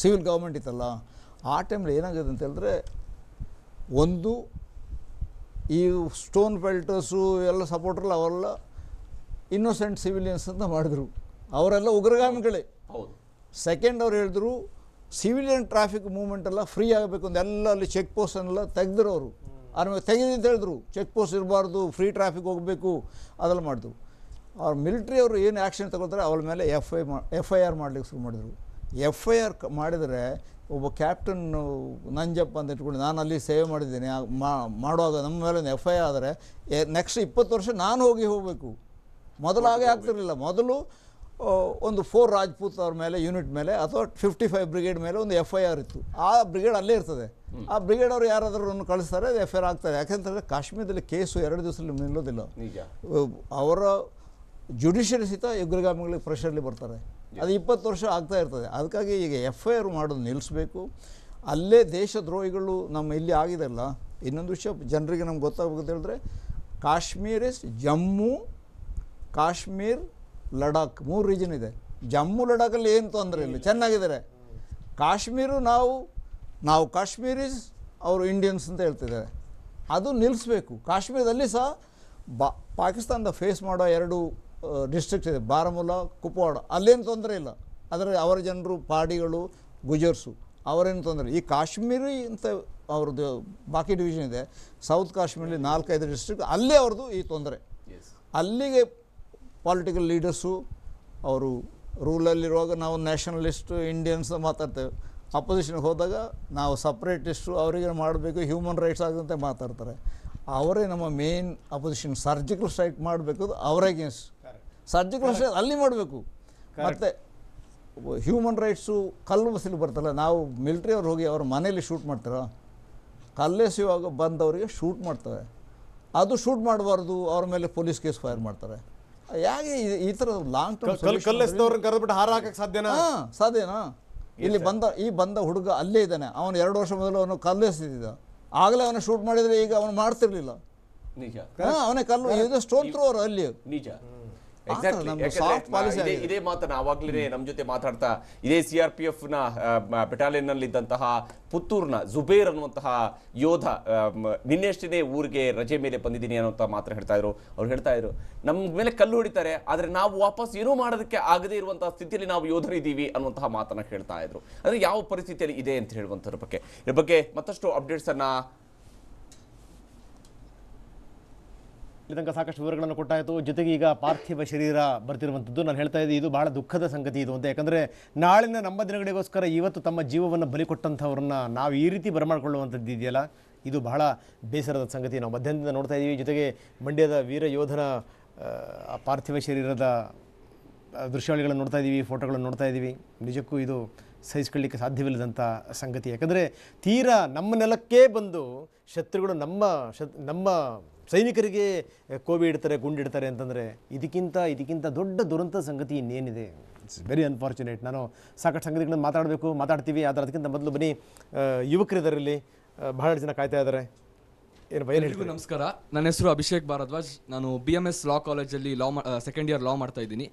ಸಿವಿಲ್ ಗೌರ್ಮೆಂಟ್ ಇತ್ತಲ್ಲ, ಆ ಟೈಮಲ್ಲಿ ಏನಾಗಿದೆ ಅಂತ ಹೇಳಿದ್ರೆ, ಒಂದು ಈ ಸ್ಟೋನ್ ಬೆಲ್ಟರ್ಸು ಎಲ್ಲ ಸಪೋರ್ಟ್ರಲ್ಲ ಅವರೆಲ್ಲ ಇನ್ನೋಸೆಂಟ್ ಸಿವಿಲಿಯನ್ಸ್ ಅಂತ ಮಾಡಿದ್ರು. ಅವರೆಲ್ಲ ಉಗ್ರಗಾಮಿಗಳೇ. ಸೆಕೆಂಡ್ ಅವ್ರು ಹೇಳಿದ್ರು ಸಿವಿಲಿಯನ್ ಟ್ರಾಫಿಕ್ ಮೂವ್ಮೆಂಟ್ ಎಲ್ಲ ಫ್ರೀ ಆಗಬೇಕು ಅಂತ. ಎಲ್ಲ ಅಲ್ಲಿ ಚೆಕ್ ಪೋಸ್ಟನ್ನೆಲ್ಲ ತೆಗೆದ್ರು ಅವರು. ಆಮೇಲೆ ತೆಗೆದು ಅಂತ ಹೇಳಿದ್ರು, ಚೆಕ್ ಪೋಸ್ಟ್ ಇರಬಾರ್ದು, ಫ್ರೀ ಟ್ರಾಫಿಕ್ ಹೋಗಬೇಕು, ಅದೆಲ್ಲ ಮಾಡಿದ್ರು. ಅವ್ರು ಮಿಲಿಟ್ರಿ ಅವರು ಏನು ಆ್ಯಕ್ಷನ್ ತಗೊಳ್ತಾರೆ ಅವಳ ಮೇಲೆ FIR ಮಾಡಲಿಕ್ಕೆ ಶುರು ಮಾಡಿದರು. FIR ಮಾಡಿದರೆ ಒಬ್ಬ ಕ್ಯಾಪ್ಟನ್ ನಂಜಪ್ಪ ಅಂತ ಇಟ್ಕೊಂಡು, ನಾನು ಅಲ್ಲಿ ಸೇವೆ ಮಾಡಿದ್ದೇನೆ, ಮಾಡುವಾಗ ನಮ್ಮ ಮೇಲೆ ಒಂದು FIR ಆದರೆ ನೆಕ್ಸ್ಟ್ 20 ವರ್ಷ ನಾನು ಹೋಗಬೇಕು. ಮೊದಲು ಹಾಗೆ ಆಗ್ತಿರಲಿಲ್ಲ. ಮೊದಲು ಒಂದು 4 ರಾಜ್ಪೂತ್ ಅವ್ರ ಮೇಲೆ, ಯೂನಿಟ್ ಮೇಲೆ, ಅಥವಾ 55 ಬ್ರಿಗೇಡ್ ಮೇಲೆ ಒಂದು FIR ಇತ್ತು. ಆ ಬ್ರಿಗೇಡ್ ಅಲ್ಲೇ ಇರ್ತದೆ. ಆ ಬ್ರಿಗೇಡ್ ಅವರು ಯಾರಾದರೂ ಕಳಿಸ್ತಾರೆ, ಅದು FIR ಆಗ್ತದೆ. ಯಾಕೆಂತಂದರೆ ಕಾಶ್ಮೀರದಲ್ಲಿ ಕೇಸು 2 ದಿವಸದಲ್ಲಿ ನಿಲ್ಲೋದಿಲ್ಲ. ಅವರ ಜುಡಿಷಿಯರಿ ಸಹಿತ ಉಗ್ರಗಾಮಿಗಳಿಗೆ ಪ್ರೆಷರ್ಲಿ ಬರ್ತಾರೆ. ಅದು 20 ವರ್ಷ ಆಗ್ತಾ ಇರ್ತದೆ. ಅದಕ್ಕಾಗಿ ಈಗ FIR ಮಾಡೋದು ನಿಲ್ಲಿಸಬೇಕು. ಅಲ್ಲೇ ದೇಶದ್ರೋಹಿಗಳು ನಮ್ಮ ಇಲ್ಲಿ ಆಗಿದೆಲ್ಲ. ಇನ್ನೊಂದು ವಿಷಯ ಜನರಿಗೆ ನಮ್ಗೆ ಗೊತ್ತಾಗಬೇಕು ಹೇಳಿದ್ರೆ, ಜಮ್ಮು, ಕಾಶ್ಮೀರ್, ಲಡಾಖ್ 3 ರೀಜನ್ ಇದೆ. ಜಮ್ಮು ಲಡಾಖಲ್ಲಿ ಏನು ತೊಂದರೆ ಇಲ್ಲ, ಚೆನ್ನಾಗಿದ್ದಾರೆ. ಕಾಶ್ಮೀರು ನಾವು ಕಾಶ್ಮೀರೀಸ್, ಅವರು ಇಂಡಿಯನ್ಸ್ ಅಂತ ಹೇಳ್ತಿದ್ದಾರೆ. ಅದು ನಿಲ್ಲಿಸಬೇಕು. ಕಾಶ್ಮೀರದಲ್ಲಿ ಸಹ ಪಾಕಿಸ್ತಾನದ ಫೇಸ್ ಮಾಡೋ 2 ಡಿಸ್ಟ್ರಿಕ್ಟ್ ಇದೆ, ಬಾರಾಮುಲ್ಲಾ, ಕುಪ್ವಾಡ. ಅಲ್ಲೇನು ತೊಂದರೆ ಇಲ್ಲ. ಆದರೆ ಅವರ ಜನರು ಪಾಡಿಗಳು, ಗುಜರ್ಸು, ಅವರೇನು ತೊಂದರೆ. ಈ ಕಾಶ್ಮೀರಿ ಅಂತ ಅವ್ರದ್ದು ಬಾಕಿ ಡಿವಿಷನ್ ಇದೆ. ಸೌತ್ ಕಾಶ್ಮೀರಲ್ಲಿ 4-5 ಡಿಸ್ಟ್ರಿಕ್ಟ್, ಅಲ್ಲೇ ಅವ್ರದ್ದು ಈ ತೊಂದರೆ. ಅಲ್ಲಿಗೆ ಪೊಲಿಟಿಕಲ್ ಲೀಡರ್ಸು ಅವರು ರೂಲಲ್ಲಿರುವಾಗ ನಾವು ನ್ಯಾಷನಲಿಸ್ಟ್ ಇಂಡಿಯನ್ಸ್ ಮಾತಾಡ್ತೇವೆ. ಅಪೋಸಿಷನ್ಗೆ ಹೋದಾಗ ನಾವು ಸಪ್ರೇಟಿಸ್ಟು, ಅವರಿಗೆ ಮಾಡಬೇಕು, ಹ್ಯೂಮನ್ ರೈಟ್ಸ್ ಆಗದಂತೆ ಮಾತಾಡ್ತಾರೆ. ಅವರೇ ನಮ್ಮ ಮೇನ್ ಅಪೋಸಿಷನ್. ಸರ್ಜಿಕಲ್ ಸ್ಟ್ರೈಕ್ ಮಾಡಬೇಕು, ಅವರ ಅಗೇನ್ಸ್ಟ್ ಸರ್ಜಿಕಲ್ ಸ್ಟ್ರೈಕ್ ಅಲ್ಲಿ ಮಾಡಬೇಕು. ಮತ್ತು ಹ್ಯೂಮನ್ ರೈಟ್ಸು ಕಲ್ಲು ಬಸ್ಸಲ್ಲಿ ಬರ್ತಲ್ಲ, ನಾವು ಮಿಲಿಟ್ರಿ ಅವ್ರು ಹೋಗಿ ಅವ್ರ ಮನೇಲಿ ಶೂಟ್ ಮಾಡ್ತಾರ, ಕಲ್ಲೆಸೆಯುವಾಗ ಬಂದವರಿಗೆ ಶೂಟ್ ಮಾಡ್ತಾರೆ. ಅದು ಶೂಟ್ ಮಾಡಬಾರ್ದು, ಅವ್ರ ಮೇಲೆ ಪೊಲೀಸ್ ಕೇಸ್ ಫೈರ್ ಮಾಡ್ತಾರೆ. ಯಾಕೆ ಈ ಥರ ಲಾಂಗ್ ಟರ್ಮ್ ಕಲ್ಲೆಸ್ದವ್ರನ್ನ ಕರೆದ್ಬಿಟ್ಟು ಹಾರ ಹಾಕಕ್ಕೆ ಸಾಧ್ಯನಾ? ಇಲ್ಲಿ ಬಂದ ಹುಡುಗ ಅಲ್ಲೇ ಇದ್ದಾನೆ. ಅವನು 2 ವರ್ಷ ಮೊದಲು ಅವನು ಕಲ್ಲೆಸೆದಿದ್ದ. ಆಗಲೇ ಅವನು ಶೂಟ್ ಮಾಡಿದರೆ ಈಗ ಅವನು ಮಾಡ್ತಿರ್ಲಿಲ್ಲ. ನಿಜ. ಅವನೇ ಕಲ್ಲು ಸ್ಟೋನ್ ಥ್ರೋವರ್ ಅಲ್ಲಿ. ನಿಜ. ಇದೇ ಮಾತನ್ನ ಆವಾಗ್ಲೇ ನಮ್ಮ ಜೊತೆ ಮಾತಾಡ್ತಾ ಇದೇ CRPF ನ ಬೆಟಾಲಿಯನ್ ನಲ್ಲಿ ಇದ್ದಂತಹ ಪುತ್ತೂರ್ನ ಜುಬೇರ್ ಅನ್ನುವಂತಹ ಯೋಧ ನಿನ್ನೆಷ್ಟೇ ಊರಿಗೆ ರಜೆ ಮೇಲೆ ಬಂದಿದ್ದೀನಿ ಅನ್ನುವಂತ ಮಾತ್ರ ಹೇಳ್ತಾ ಇದ್ರು. ಅವ್ರು ಹೇಳ್ತಾ ಇದ್ರು, ನಮ್ಮ ಮೇಲೆ ಕಲ್ಲು ಹೊಡಿತಾರೆ, ಆದ್ರೆ ನಾವು ವಾಪಸ್ ಏನೂ ಮಾಡೋದಕ್ಕೆ ಆಗದೇ ಇರುವಂತಹ ಸ್ಥಿತಿಯಲ್ಲಿ ನಾವು ಯೋಧರಿದ್ದೀವಿ ಅನ್ನುವಂತಹ ಮಾತನ್ನ ಹೇಳ್ತಾ ಇದ್ರು. ಅಂದ್ರೆ ಯಾವ ಪರಿಸ್ಥಿತಿಯಲ್ಲಿ ಇದೆ ಅಂತ ಹೇಳುವಂಥದ್ರ ಬಗ್ಗೆ ಮತ್ತಷ್ಟು ಅಪ್ಡೇಟ್ಸ್ ಅನ್ನ ಇಲ್ಲಿ ತನಕ ಸಾಕಷ್ಟು ವಿವರಗಳನ್ನು ಕೊಟ್ಟಾಯಿತು. ಜೊತೆಗೆ ಈಗ ಪಾರ್ಥಿವ ಶರೀರ ಬರ್ತಿರುವಂಥದ್ದು ನಾನು ಹೇಳ್ತಾ ಇದ್ದೆ, ಇದು ಬಹಳ ದುಃಖದ ಸಂಗತಿ ಇದು ಅಂತ. ಯಾಕಂದರೆ ನಾಳಿನ ನಮ್ಮ ದಿನಗಳಿಗೋಸ್ಕರ ಇವತ್ತು ತಮ್ಮ ಜೀವವನ್ನು ಬಲಿ ಕೊಟ್ಟಂಥವ್ರನ್ನ ನಾವು ಈ ರೀತಿ ಬರಮಾಡ್ಕೊಳ್ಳುವಂಥದ್ದು ಇದೆಯಲ್ಲ, ಇದು ಬಹಳ ಬೇಸರದ ಸಂಗತಿ. ನಾವು ಮಧ್ಯದಿಂದ ನೋಡ್ತಾ ಇದ್ದೀವಿ. ಜೊತೆಗೆ ಮಂಡ್ಯದ ವೀರ ಯೋಧನ ಪಾರ್ಥಿವ ಶರೀರದ ದೃಶ್ಯಾವಳಿಗಳನ್ನು ನೋಡ್ತಾ ಇದ್ದೀವಿ, ಫೋಟೋಗಳನ್ನು ನೋಡ್ತಾ ಇದ್ದೀವಿ. ನಿಜಕ್ಕೂ ಇದು ಸಹಿಸ್ಕೊಳ್ಳಿಕ್ಕೆ ಸಾಧ್ಯವಿಲ್ಲದಂಥ ಸಂಗತಿ. ಯಾಕಂದರೆ ತೀರಾ ನಮ್ಮ ನೆಲಕ್ಕೇ ಬಂದು ಶತ್ರುಗಳು ನಮ್ಮ ಸೈನಿಕರಿಗೆ ಕೋವಿ ಇಡ್ತಾರೆ, ಗುಂಡಿಡ್ತಾರೆ ಅಂತಂದರೆ ಇದಕ್ಕಿಂತ ದೊಡ್ಡ ದುರಂತ ಸಂಗತಿ ಇನ್ನೇನಿದೆ. It's very unfortunate. ನಾನು ಸಾಕಷ್ಟು ಸಂಗತಿಗಳನ್ನು ಮಾತಾಡ್ತೀವಿ, ಆದರೆ ಅದಕ್ಕಿಂತ ಮೊದಲು ಬನ್ನಿ ಯುವಕರಿದರಲ್ಲಿ ಬಹಳ ಜನ ಕಾಯ್ತಾ ಇದ್ದಾರೆ. ಎಲ್ರಿಗೂ ನಮಸ್ಕಾರ. ನನ್ನ ಹೆಸರು ಅಭಿಷೇಕ್ ಭಾರದ್ವಾಜ್. ನಾನು BMS ಲಾ ಕಾಲೇಜಲ್ಲಿ ಸೆಕೆಂಡ್ ಇಯರ್ ಲಾ ಮಾಡ್ತಾ ಇದ್ದೀನಿ.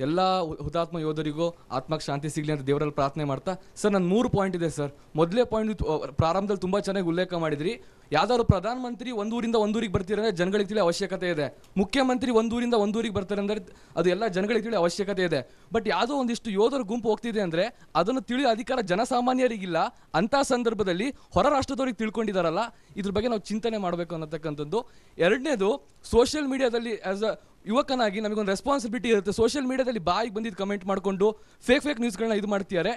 ಎಲ್ಲ ಹುತಾತ್ಮ ಯೋಧರಿಗೂ ಆತ್ಮಕ್ಕೆ ಶಾಂತಿ ಸಿಗಲಿ ಅಂತ ದೇವರಲ್ಲಿ ಪ್ರಾರ್ಥನೆ ಮಾಡ್ತಾ, ಸರ್ ನನ್ನ 3 ಪಾಯಿಂಟ್ ಇದೆ ಸರ್. ಮೊದಲೇ ಪಾಯಿಂಟ್ ಪ್ರಾರಂಭದಲ್ಲಿ ತುಂಬ ಚೆನ್ನಾಗಿ ಉಲ್ಲೇಖ ಮಾಡಿದ್ರಿ. ಯಾವ್ದಾದ್ರು ಪ್ರಧಾನಮಂತ್ರಿ ಒಂದೂರಿಂದ ಒಂದೂರಿಗೆ ಬರ್ತೀರ ಅಂದರೆ ಜನಗಳಿಗೆ ತಿಳಿ ಅವಶ್ಯಕತೆ ಇದೆ. ಮುಖ್ಯಮಂತ್ರಿ ಒಂದೂರಿಂದ ಒಂದೂರಿಗೆ ಬರ್ತಾರೆ ಅಂದರೆ ಅದು ಎಲ್ಲ ಜನಗಳಿಗೆ ತಿಳಿ ಅವಶ್ಯಕತೆ ಇದೆ. ಬಟ್ ಯಾವುದೋ ಒಂದಿಷ್ಟು ಯೋಧರ ಗುಂಪು ಹೋಗ್ತಿದೆ ಅಂದರೆ ಅದನ್ನು ತಿಳಿಯೋ ಅಧಿಕಾರ ಜನಸಾಮಾನ್ಯರಿಗಿಲ್ಲ. ಅಂಥ ಸಂದರ್ಭದಲ್ಲಿ ಹೊರ ರಾಷ್ಟ್ರದವ್ರಿಗೆ ತಿಳ್ಕೊಂಡಿದ್ದಾರಲ್ಲ, ಇದ್ರ ಬಗ್ಗೆ ನಾವು ಚಿಂತನೆ ಮಾಡಬೇಕು ಅನ್ನತಕ್ಕಂಥದ್ದು. ಎರಡನೇದು, ಸೋಷಿಯಲ್ ಮೀಡಿಯಾದಲ್ಲಿ ಆ್ಯಸ್ ಅ ಯುವಕನಾಗಿ ನಮಗೊಂದು ರೆಸ್ಪಾನ್ಸಿಬಿಲಿಟಿ ಇರುತ್ತೆ. ಸೋಷಿಯಲ್ ಮೀಡಿಯಾದಲ್ಲಿ ಬಾಯಿಗೆ ಬಂದಿದ್ದು ಕಮೆಂಟ್ ಮಾಡಿಕೊಂಡು ಫೇಕ್ ನ್ಯೂಸ್ಗಳನ್ನ ಇದು ಮಾಡ್ತಿದ್ದಾರೆ.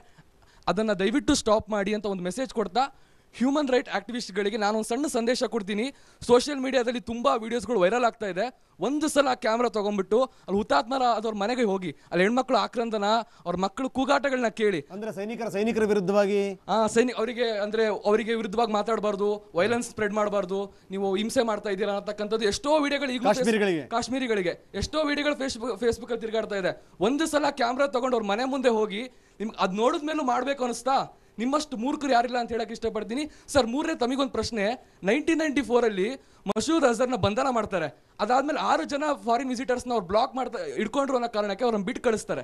ಅದನ್ನು ದಯವಿಟ್ಟು ಸ್ಟಾಪ್ ಮಾಡಿ ಅಂತ ಒಂದು ಮೆಸೇಜ್ ಕೊಡ್ತಾ, ಹ್ಯೂಮನ್ ರೈಟ್ ಆಕ್ಟಿವಿಸ್ಟ್ಗಳಿಗೆ ನಾನೊಂದು ಸಣ್ಣ ಸಂದೇಶ ಕೊಡ್ತೀನಿ. ಸೋಷಿಯಲ್ ಮೀಡಿಯಾದಲ್ಲಿ ತುಂಬ ವೀಡಿಯೋಸ್ಗಳು ವೈರಲ್ ಆಗ್ತಾ ಇದೆ. ಒಂದು ಸಲ ಕ್ಯಾಮ್ರಾ ತೊಗೊಂಡ್ಬಿಟ್ಟು ಅಲ್ಲಿ ಹುತಾತ್ಮರ ಅದವ್ರ ಮನೆಗೆ ಹೋಗಿ ಅಲ್ಲಿ ಹೆಣ್ಮಕ್ಳು ಆಕ್ರಂದನ, ಅವ್ರ ಮಕ್ಕಳು ಕೂಗಾಟಗಳನ್ನ ಕೇಳಿ, ಅಂದರೆ ಸೈನಿಕರ ವಿರುದ್ಧವಾಗಿ ಅವರಿಗೆ ವಿರುದ್ಧವಾಗಿ ಮಾತಾಡಬಾರ್ದು, ವೈಲೆನ್ಸ್ ಸ್ಪ್ರೆಡ್ ಮಾಡಬಾರ್ದು, ನೀವು ಹಿಂಸೆ ಮಾಡ್ತಾ ಇದ್ದೀರಾ ಅನ್ನತಕ್ಕಂಥದ್ದು ಎಷ್ಟೋ ವಿಡಿಯೋಗಳು ಈಗ ಕಾಶ್ಮೀರಿಗಳಿಗೆ ಎಷ್ಟೋ ವಿಡಿಯೋಗಳು ಫೇಸ್ಬುಕ್ ಅಲ್ಲಿ ತಿರುಗಾಡ್ತಾ ಇದೆ. ಒಂದು ಸಲ ಕ್ಯಾಮ್ರಾ ತಗೊಂಡು ಅವ್ರ ಮನೆ ಮುಂದೆ ಹೋಗಿ ನಿಮ್ಗೆ ಅದು ನೋಡಿದ್ಮೇಲೂ ಮಾಡಬೇಕು ಅನಿಸ್ತಾ? ನಿಮ್ಮಷ್ಟು ಮೂರ್ಖರು ಯಾರಿಲ್ಲ ಅಂತ ಹೇಳಕ್ಕೆ ಇಷ್ಟಪಡ್ತೀನಿ ಸರ್. ಮೂರನೇ ತಮಗೊಂದು ಪ್ರಶ್ನೆ. 1994 ಮಸೂದ್ ಅಜರ್ನ ಬಂಧನ ಮಾಡ್ತಾರೆ. ಅದಾದ್ಮೇಲೆ 6 ಜನ ಫಾರಿನ್ ವಿಸಿಟರ್ಸ್ನ ಅವ್ರು ಬ್ಲಾಕ್ ಇಟ್ಕೊಂಡ್ರು ಅನ್ನೋ ಕಾರಣಕ್ಕೆ ಅವ್ರನ್ನ ಬಿಟ್ಟು ಕಳಿಸ್ತಾರೆ.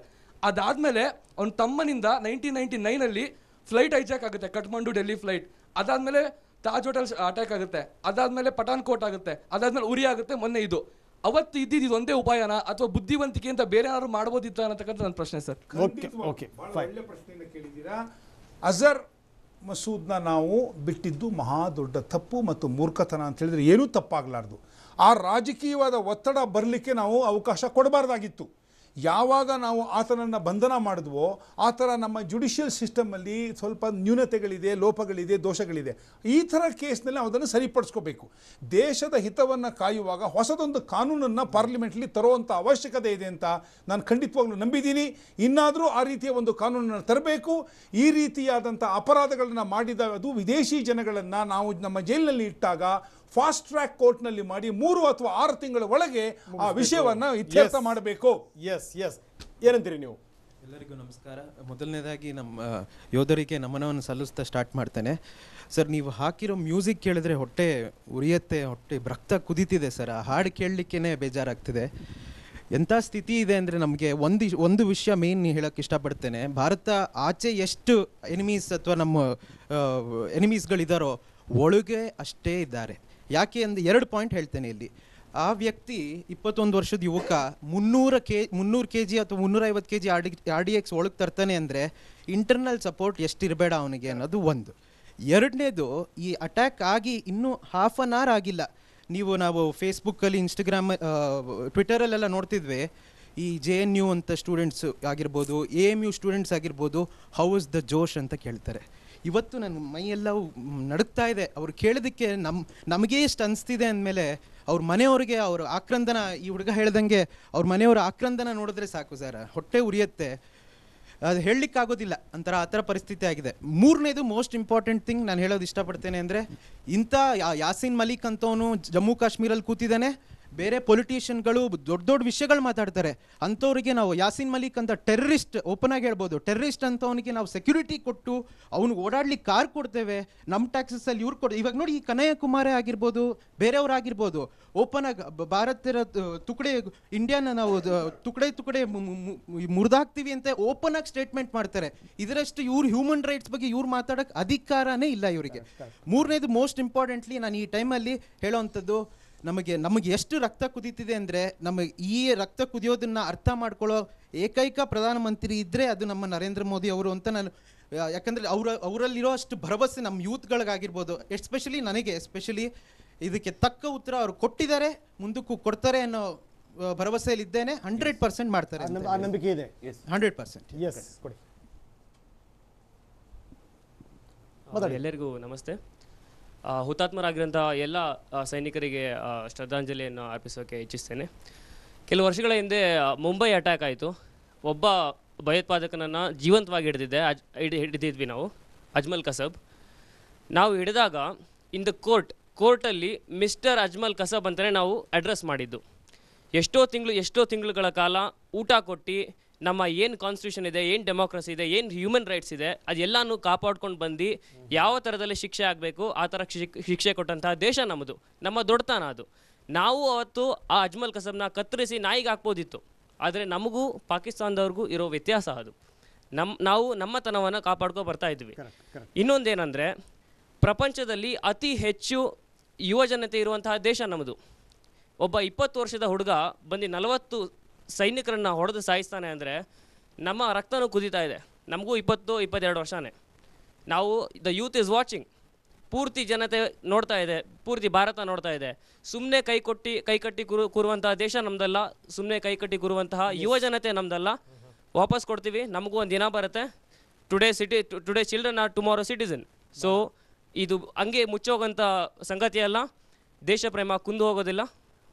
ಅದಾದ್ಮೇಲೆ ಅವ್ನ ತಮ್ಮನಿಂದ 1999 ಫ್ಲೈಟ್ ಹೈಜಾಕ್ ಆಗುತ್ತೆ, ಕಠ್ಮಂಡು ಡೆಲ್ಲಿ ಫ್ಲೈಟ್. ಅದಾದ್ಮೇಲೆ ತಾಜ್ ಹೋಟೆಲ್ ಅಟ್ಯಾಕ್ ಆಗುತ್ತೆ. ಅದಾದ್ಮೇಲೆ ಪಠಾನ್ಕೋಟ್ ಆಗುತ್ತೆ. ಅದಾದ್ಮೇಲೆ ಉರಿ ಆಗುತ್ತೆ. ಮೊನ್ನೆ ಇದು ಅವತ್ತು ಇದ್ದಿದ್ದು ಒಂದೇ ಉಪಾಯನ ಅಥವಾ ಬುದ್ಧಿವಂತಿಕೆ ಅಂತ ಬೇರೆ ಏನಾದ್ರು ಮಾಡ್ಬೋದಿತ್ತ ಅನ್ನತಕ್ಕಂಥ ನನ್ನ ಪ್ರಶ್ನೆ ಸರ್. ಒಳ್ಳೆ ಪ್ರಶ್ನೆಯನ್ನು ಕೇಳಿದ್ದೀರಾ. ಅಜರ್ ಮಸೂದ್ನ ನಾವು ಬಿಟ್ಟಿದ್ದು ಮಹಾ ದೊಡ್ಡ ತಪ್ಪು ಮತ್ತು ಮೂರ್ಖತನ ಅಂತ ಹೇಳಿದ್ರೆ ಏನೂ ತಪ್ಪಾಗಲಾರ್ದು. ಆ ರಾಜಕೀಯವಾದ ಒತ್ತಡ ಬರಲಿಕ್ಕೆ ನಾವು ಅವಕಾಶ ಕೊಡಬಾರ್ದಾಗಿತ್ತು. ಯಾವಾಗ ನಾವು ಆತನನ್ನು ಬಂಧನ ಮಾಡಿದ್ವೋ ಆ ಥರ ನಮ್ಮ ಜುಡಿಷಿಯಲ್ ಸಿಸ್ಟಮಲ್ಲಿ ಸ್ವಲ್ಪ ನ್ಯೂನತೆಗಳಿದೆ, ಲೋಪಗಳಿದೆ, ದೋಷಗಳಿದೆ. ಈ ಥರ ಕೇಸ್ನಲ್ಲಿ ಅದನ್ನು ಸರಿಪಡಿಸ್ಕೋಬೇಕು. ದೇಶದ ಹಿತವನ್ನು ಕಾಯುವಾಗ ಹೊಸದೊಂದು ಕಾನೂನನ್ನು ಪಾರ್ಲಿಮೆಂಟ್ಲಿ ತರುವಂಥ ಅವಶ್ಯಕತೆ ಇದೆ ಅಂತ ನಾನು ಖಂಡಿತವಾಗ್ಲೂ ನಂಬಿದ್ದೀನಿ. ಇನ್ನಾದರೂ ಆ ರೀತಿಯ ಒಂದು ಕಾನೂನನ್ನು ತರಬೇಕು. ಈ ರೀತಿಯಾದಂಥ ಅಪರಾಧಗಳನ್ನು ಮಾಡಿದ ಅದು ವಿದೇಶಿ ಜನಗಳನ್ನು ನಾವು ನಮ್ಮ ಜೈಲಿನಲ್ಲಿ ಇಟ್ಟಾಗ ಫಾಸ್ಟ್ ಟ್ರ್ಯಾಕ್ ಕೋರ್ಟ್ನಲ್ಲಿ ಮಾಡಿ 3 ಅಥವಾ 6 ತಿಂಗಳ ಒಳಗೆ ಆ ವಿಷಯವನ್ನು ಇತ್ಯರ್ಥ ಮಾಡಬೇಕು. ಎಸ್ ಏನಂತೀರಿ ನೀವು? ಎಲ್ಲರಿಗೂ ನಮಸ್ಕಾರ. ಮೊದಲನೇದಾಗಿ ನಮ್ಮ ಯೋಧರಿಗೆ ನಮನವನ್ನು ಸಲ್ಲಿಸ್ತಾ ಸ್ಟಾರ್ಟ್ ಮಾಡ್ತೇನೆ. ಸರ್, ನೀವು ಹಾಕಿರೋ ಮ್ಯೂಸಿಕ್ ಕೇಳಿದ್ರೆ ಹೊಟ್ಟೆ ಉರಿಯತ್ತೆ, ಹೊಟ್ಟೆ ರಕ್ತ ಕುದೀತಿದೆ ಸರ್. ಆ ಹಾಡು ಕೇಳಲಿಕ್ಕೇ ಬೇಜಾರಾಗ್ತಿದೆ. ಎಂಥ ಸ್ಥಿತಿ ಇದೆ ಅಂದರೆ ನಮಗೆ ಒಂದು ವಿಷಯ ಮೇನ್ ಹೇಳೋಕ್ಕೆ ಇಷ್ಟಪಡ್ತೇನೆ. ಭಾರತ ಆಚೆ ಎಷ್ಟು ಎನಿಮೀಸ್ ಅಥವಾ ನಮ್ಮ ಎನಿಮೀಸ್ಗಳಿದ್ದಾರೋ ಒಳಗೆ ಅಷ್ಟೇ ಇದ್ದಾರೆ. ಯಾಕೆ ಅಂದರೆ 2 ಪಾಯಿಂಟ್ ಹೇಳ್ತೇನೆ ಇಲ್ಲಿ. ಆ ವ್ಯಕ್ತಿ 21 ವರ್ಷದ ಯುವಕ 300 kg ಅಥವಾ 350 kg RDX ಒಳಗೆ ತರ್ತಾನೆ ಅಂದರೆ ಇಂಟರ್ನಲ್ ಸಪೋರ್ಟ್ ಎಷ್ಟಿರಬೇಡ ಅವನಿಗೆ ಅನ್ನೋದು ಒಂದು. ಎರಡನೇದು, ಈ ಅಟ್ಯಾಕ್ ಆಗಿ ಇನ್ನೂ ½ an hour ಆಗಿಲ್ಲ. ನಾವು ಫೇಸ್ಬುಕ್ಕಲ್ಲಿ, ಇನ್ಸ್ಟಾಗ್ರಾಮ್, ಟ್ವಿಟರಲ್ಲೆಲ್ಲ ನೋಡ್ತಿದ್ವಿ. ಈ JNU ಅಂತ ಸ್ಟೂಡೆಂಟ್ಸ್ ಆಗಿರ್ಬೋದು, AMU ಸ್ಟೂಡೆಂಟ್ಸ್ ಆಗಿರ್ಬೋದು, ಹೌ ಇಸ್ ದ ಜೋಶ್ ಅಂತ ಕೇಳ್ತಾರೆ. ಇವತ್ತು ನನ್ನ ಮೈಯೆಲ್ಲವೂ ನಡುಗ್ತಾ ಇದೆ ಅವ್ರು ಕೇಳೋದಕ್ಕೆ. ನಮಗೇ ಇಷ್ಟು ಅನಿಸ್ತಿದೆ ಅಂದಮೇಲೆ ಅವ್ರ ಮನೆಯವ್ರಿಗೆ ಅವ್ರ ಆಕ್ರಂದನ, ಈ ಹುಡುಗ ಹೇಳ್ದಂಗೆ ಅವ್ರ ಮನೆಯವ್ರ ಆಕ್ರಂದನ ನೋಡಿದ್ರೆ ಸಾಕು ಸರ್, ಹೊಟ್ಟೆ ಉರಿಯುತ್ತೆ. ಅದು ಹೇಳಲಿಕ್ಕಾಗೋದಿಲ್ಲ, ಆ ಥರ ಪರಿಸ್ಥಿತಿ ಆಗಿದೆ. ಮೂರನೇದು ಮೋಸ್ಟ್ ಇಂಪಾರ್ಟೆಂಟ್ ಥಿಂಗ್ ನಾನು ಹೇಳೋದು ಇಷ್ಟಪಡ್ತೇನೆ ಅಂದರೆ, ಇಂಥ ಯಾಸೀನ್ ಮಲಿಕ್ ಅಂತವನು ಜಮ್ಮು ಕಾಶ್ಮೀರಲ್ಲಿ ಕೂತಿದ್ದಾನೆ. ಬೇರೆ ಪೊಲಿಟಿಷಿಯನ್ಗಳು ದೊಡ್ಡ ವಿಷಯಗಳು ಮಾತಾಡ್ತಾರೆ. ಅಂಥವ್ರಿಗೆ ನಾವು ಯಾಸೀನ್ ಮಲಿಕ್ ಅಂತ ಟೆರ್ರಿಸ್ಟ್, ಓಪನ್ ಆಗಿ ಹೇಳ್ಬೋದು, ಟೆರ್ರಿಸ್ಟ್ ಅಂತವನಿಗೆ ನಾವು ಸೆಕ್ಯೂರಿಟಿ ಕೊಟ್ಟು ಅವ್ನಿಗೆ ಓಡಾಡ್ಲಿಕ್ಕೆ ಕಾರ್ ಕೊಡ್ತೇವೆ, ನಮ್ಮ ಟ್ಯಾಕ್ಸಸ್ಸಲ್ಲಿ ಇವ್ರು ಕೊಡ್ತೇವೆ. ಇವಾಗ ನೋಡಿ, ಈ ಕನ್ಯಾಕುಮಾರಿ ಆಗಿರ್ಬೋದು, ಬೇರೆಯವರಾಗಿರ್ಬೋದು, ಓಪನ್ ಆಗಿ ಭಾರತೀಯ ತುಕಡೆ ಇಂಡಿಯಾನ ನಾವು ತುಕಡೆ ಮುರಿದಾಕ್ತೀವಿ ಅಂತ ಓಪನ್ ಆಗಿ ಸ್ಟೇಟ್ಮೆಂಟ್ ಮಾಡ್ತಾರೆ. ಇದರಷ್ಟು ಇವ್ರು ಹ್ಯೂಮನ್ ರೈಟ್ಸ್ ಬಗ್ಗೆ ಇವ್ರು ಮಾತಾಡೋಕ್ಕೆ ಅಧಿಕಾರನೇ ಇಲ್ಲ ಇವರಿಗೆ. ಮೂರನೇದು ಮೋಸ್ಟ್ ಇಂಪಾರ್ಟೆಂಟ್ಲಿ ನಾನು ಈ ಟೈಮಲ್ಲಿ ಹೇಳೋವಂಥದ್ದು, ನಮಗೆ ಎಷ್ಟು ರಕ್ತ ಕುದೀತಿದೆ ಅಂದರೆ, ನಮಗೆ ಈ ರಕ್ತ ಕುದಿಯೋದನ್ನು ಅರ್ಥ ಮಾಡ್ಕೊಳ್ಳೋ ಏಕೈಕ ಪ್ರಧಾನಮಂತ್ರಿ ಇದ್ದರೆ ಅದು ನಮ್ಮ ನರೇಂದ್ರ ಮೋದಿ ಅವರು ಅಂತ ನಾನು. ಯಾಕಂದರೆ ಅವರಲ್ಲಿರೋ ಅಷ್ಟು ಭರವಸೆ ನಮ್ಮ ಯೂತ್ಗಳಿಗಾಗಿರ್ಬೋದು, ಎಸ್ಪೆಷಲಿ ನನಗೆ ಇದಕ್ಕೆ ತಕ್ಕ ಉತ್ತರ ಅವರು ಕೊಟ್ಟಿದ್ದಾರೆ, ಮುಂದಕ್ಕೂ ಕೊಡ್ತಾರೆ ಅನ್ನೋ ಭರವಸೆಯಲ್ಲಿ ಇದ್ದೇನೆ. 100% ಮಾಡ್ತಾರೆ, ಆ ನಂಬಿಕೆ ಇದೆ. 100%. ಎಸ್, ಕೊಡಿ. ಎಲ್ಲರಿಗೂ ನಮಸ್ತೆ. ಹುತಾತ್ಮರಾಗಿರೋಂಥ ಎಲ್ಲ ಸೈನಿಕರಿಗೆ ಶ್ರದ್ಧಾಂಜಲಿಯನ್ನು ಅರ್ಪಿಸೋಕೆ ಇಚ್ಛಿಸ್ತೇನೆ. ಕೆಲವು ವರ್ಷಗಳ ಹಿಂದೆ ಮುಂಬೈ ಅಟ್ಯಾಕ್ ಆಯಿತು. ಒಬ್ಬ ಭಯೋತ್ಪಾದಕನನ್ನು ಜೀವಂತವಾಗಿ ಹಿಡಿದಿದ್ವಿ ನಾವು, ಅಜ್ಮಲ್ ಕಸಬ್. ನಾವು ಹಿಡಿದಾಗ ಇನ್ ದ ಕೋರ್ಟಲ್ಲಿ ಮಿಸ್ಟರ್ ಅಜ್ಮಲ್ ಕಸಬ್ ಅಂತಲೇ ನಾವು ಅಡ್ರೆಸ್ ಮಾಡಿದ್ದು. ಎಷ್ಟೋ ತಿಂಗಳುಗಳ ಕಾಲ ಊಟ ಕೊಟ್ಟು ನಮ್ಮ ಏನು ಕಾನ್ಸ್ಟಿಟ್ಯೂಷನ್ ಇದೆ, ಏನು ಡೆಮೋಕ್ರಸಿ ಇದೆ, ಏನು ಹ್ಯೂಮನ್ ರೈಟ್ಸ್ ಇದೆ, ಅದೆಲ್ಲನೂ ಕಾಪಾಡ್ಕೊಂಡು ಬಂದು ಯಾವ ಥರದಲ್ಲಿ ಶಿಕ್ಷೆ ಆಗಬೇಕು ಆ ಥರ ಶಿಕ್ಷೆ ಕೊಟ್ಟಂತಹ ದೇಶ ನಮ್ಮದು, ನಮ್ಮ ದೊಡ್ಡತನ ಅದು. ನಾವು ಅವತ್ತು ಆ ಅಜ್ಮಲ್ ಕಸಬ್ನ ಕತ್ತರಿಸಿ ನಾಯಿಗೆ ಹಾಕ್ಬೋದಿತ್ತು, ಆದರೆ ನಮಗೂ ಪಾಕಿಸ್ತಾನದವ್ರಿಗೂ ಇರೋ ವ್ಯತ್ಯಾಸ ಅದು. ನಾವು ನಮ್ಮತನವನ್ನು ಕಾಪಾಡ್ಕೊ ಬರ್ತಾ ಇದ್ವಿ. ಇನ್ನೊಂದೇನೆಂದರೆ, ಪ್ರಪಂಚದಲ್ಲಿ ಅತಿ ಹೆಚ್ಚು ಯುವಜನತೆ ಇರುವಂತಹ ದೇಶ ನಮ್ಮದು. ಒಬ್ಬ 20 ವರ್ಷದ ಹುಡುಗ ಬಂದು 40 ಸೈನಿಕರನ್ನು ಹೊಡೆದು ಸಾಯಿಸ್ತಾನೆ ಅಂದರೆ ನಮ್ಮ ರಕ್ತನೂ ಕುದೀತಾ ಇದೆ. ನಮಗೂ 20-22 ವರ್ಷನೇ. ನಾವು ದ ಯೂತ್ ಇಸ್ ವಾಚಿಂಗ್. ಪೂರ್ತಿ ಜನತೆ ನೋಡ್ತಾ ಇದೆ, ಪೂರ್ತಿ ಭಾರತ ನೋಡ್ತಾ ಇದೆ. ಸುಮ್ಮನೆ ಕೈಕಟ್ಟಿ ಕೂರುವಂತಹ ದೇಶ ನಮ್ದಲ್ಲ, ಸುಮ್ಮನೆ ಕೈಕಟ್ಟಿ ಕೂರುವಂತಹ ಯುವಜನತೆ ನಮ್ದಲ್ಲ. ವಾಪಸ್ ಕೊಡ್ತೀವಿ, ನಮಗೂ ಒಂದು ದಿನ ಬರುತ್ತೆ. Today children or tomorrow citizen. So ಇದು ಹಂಗೆ ಮುಚ್ಚೋಗಂಥ ಸಂಗತಿ ಅಲ್ಲ. ದೇಶ ಪ್ರೇಮ ಕುಂದು ಹೋಗೋದಿಲ್ಲ.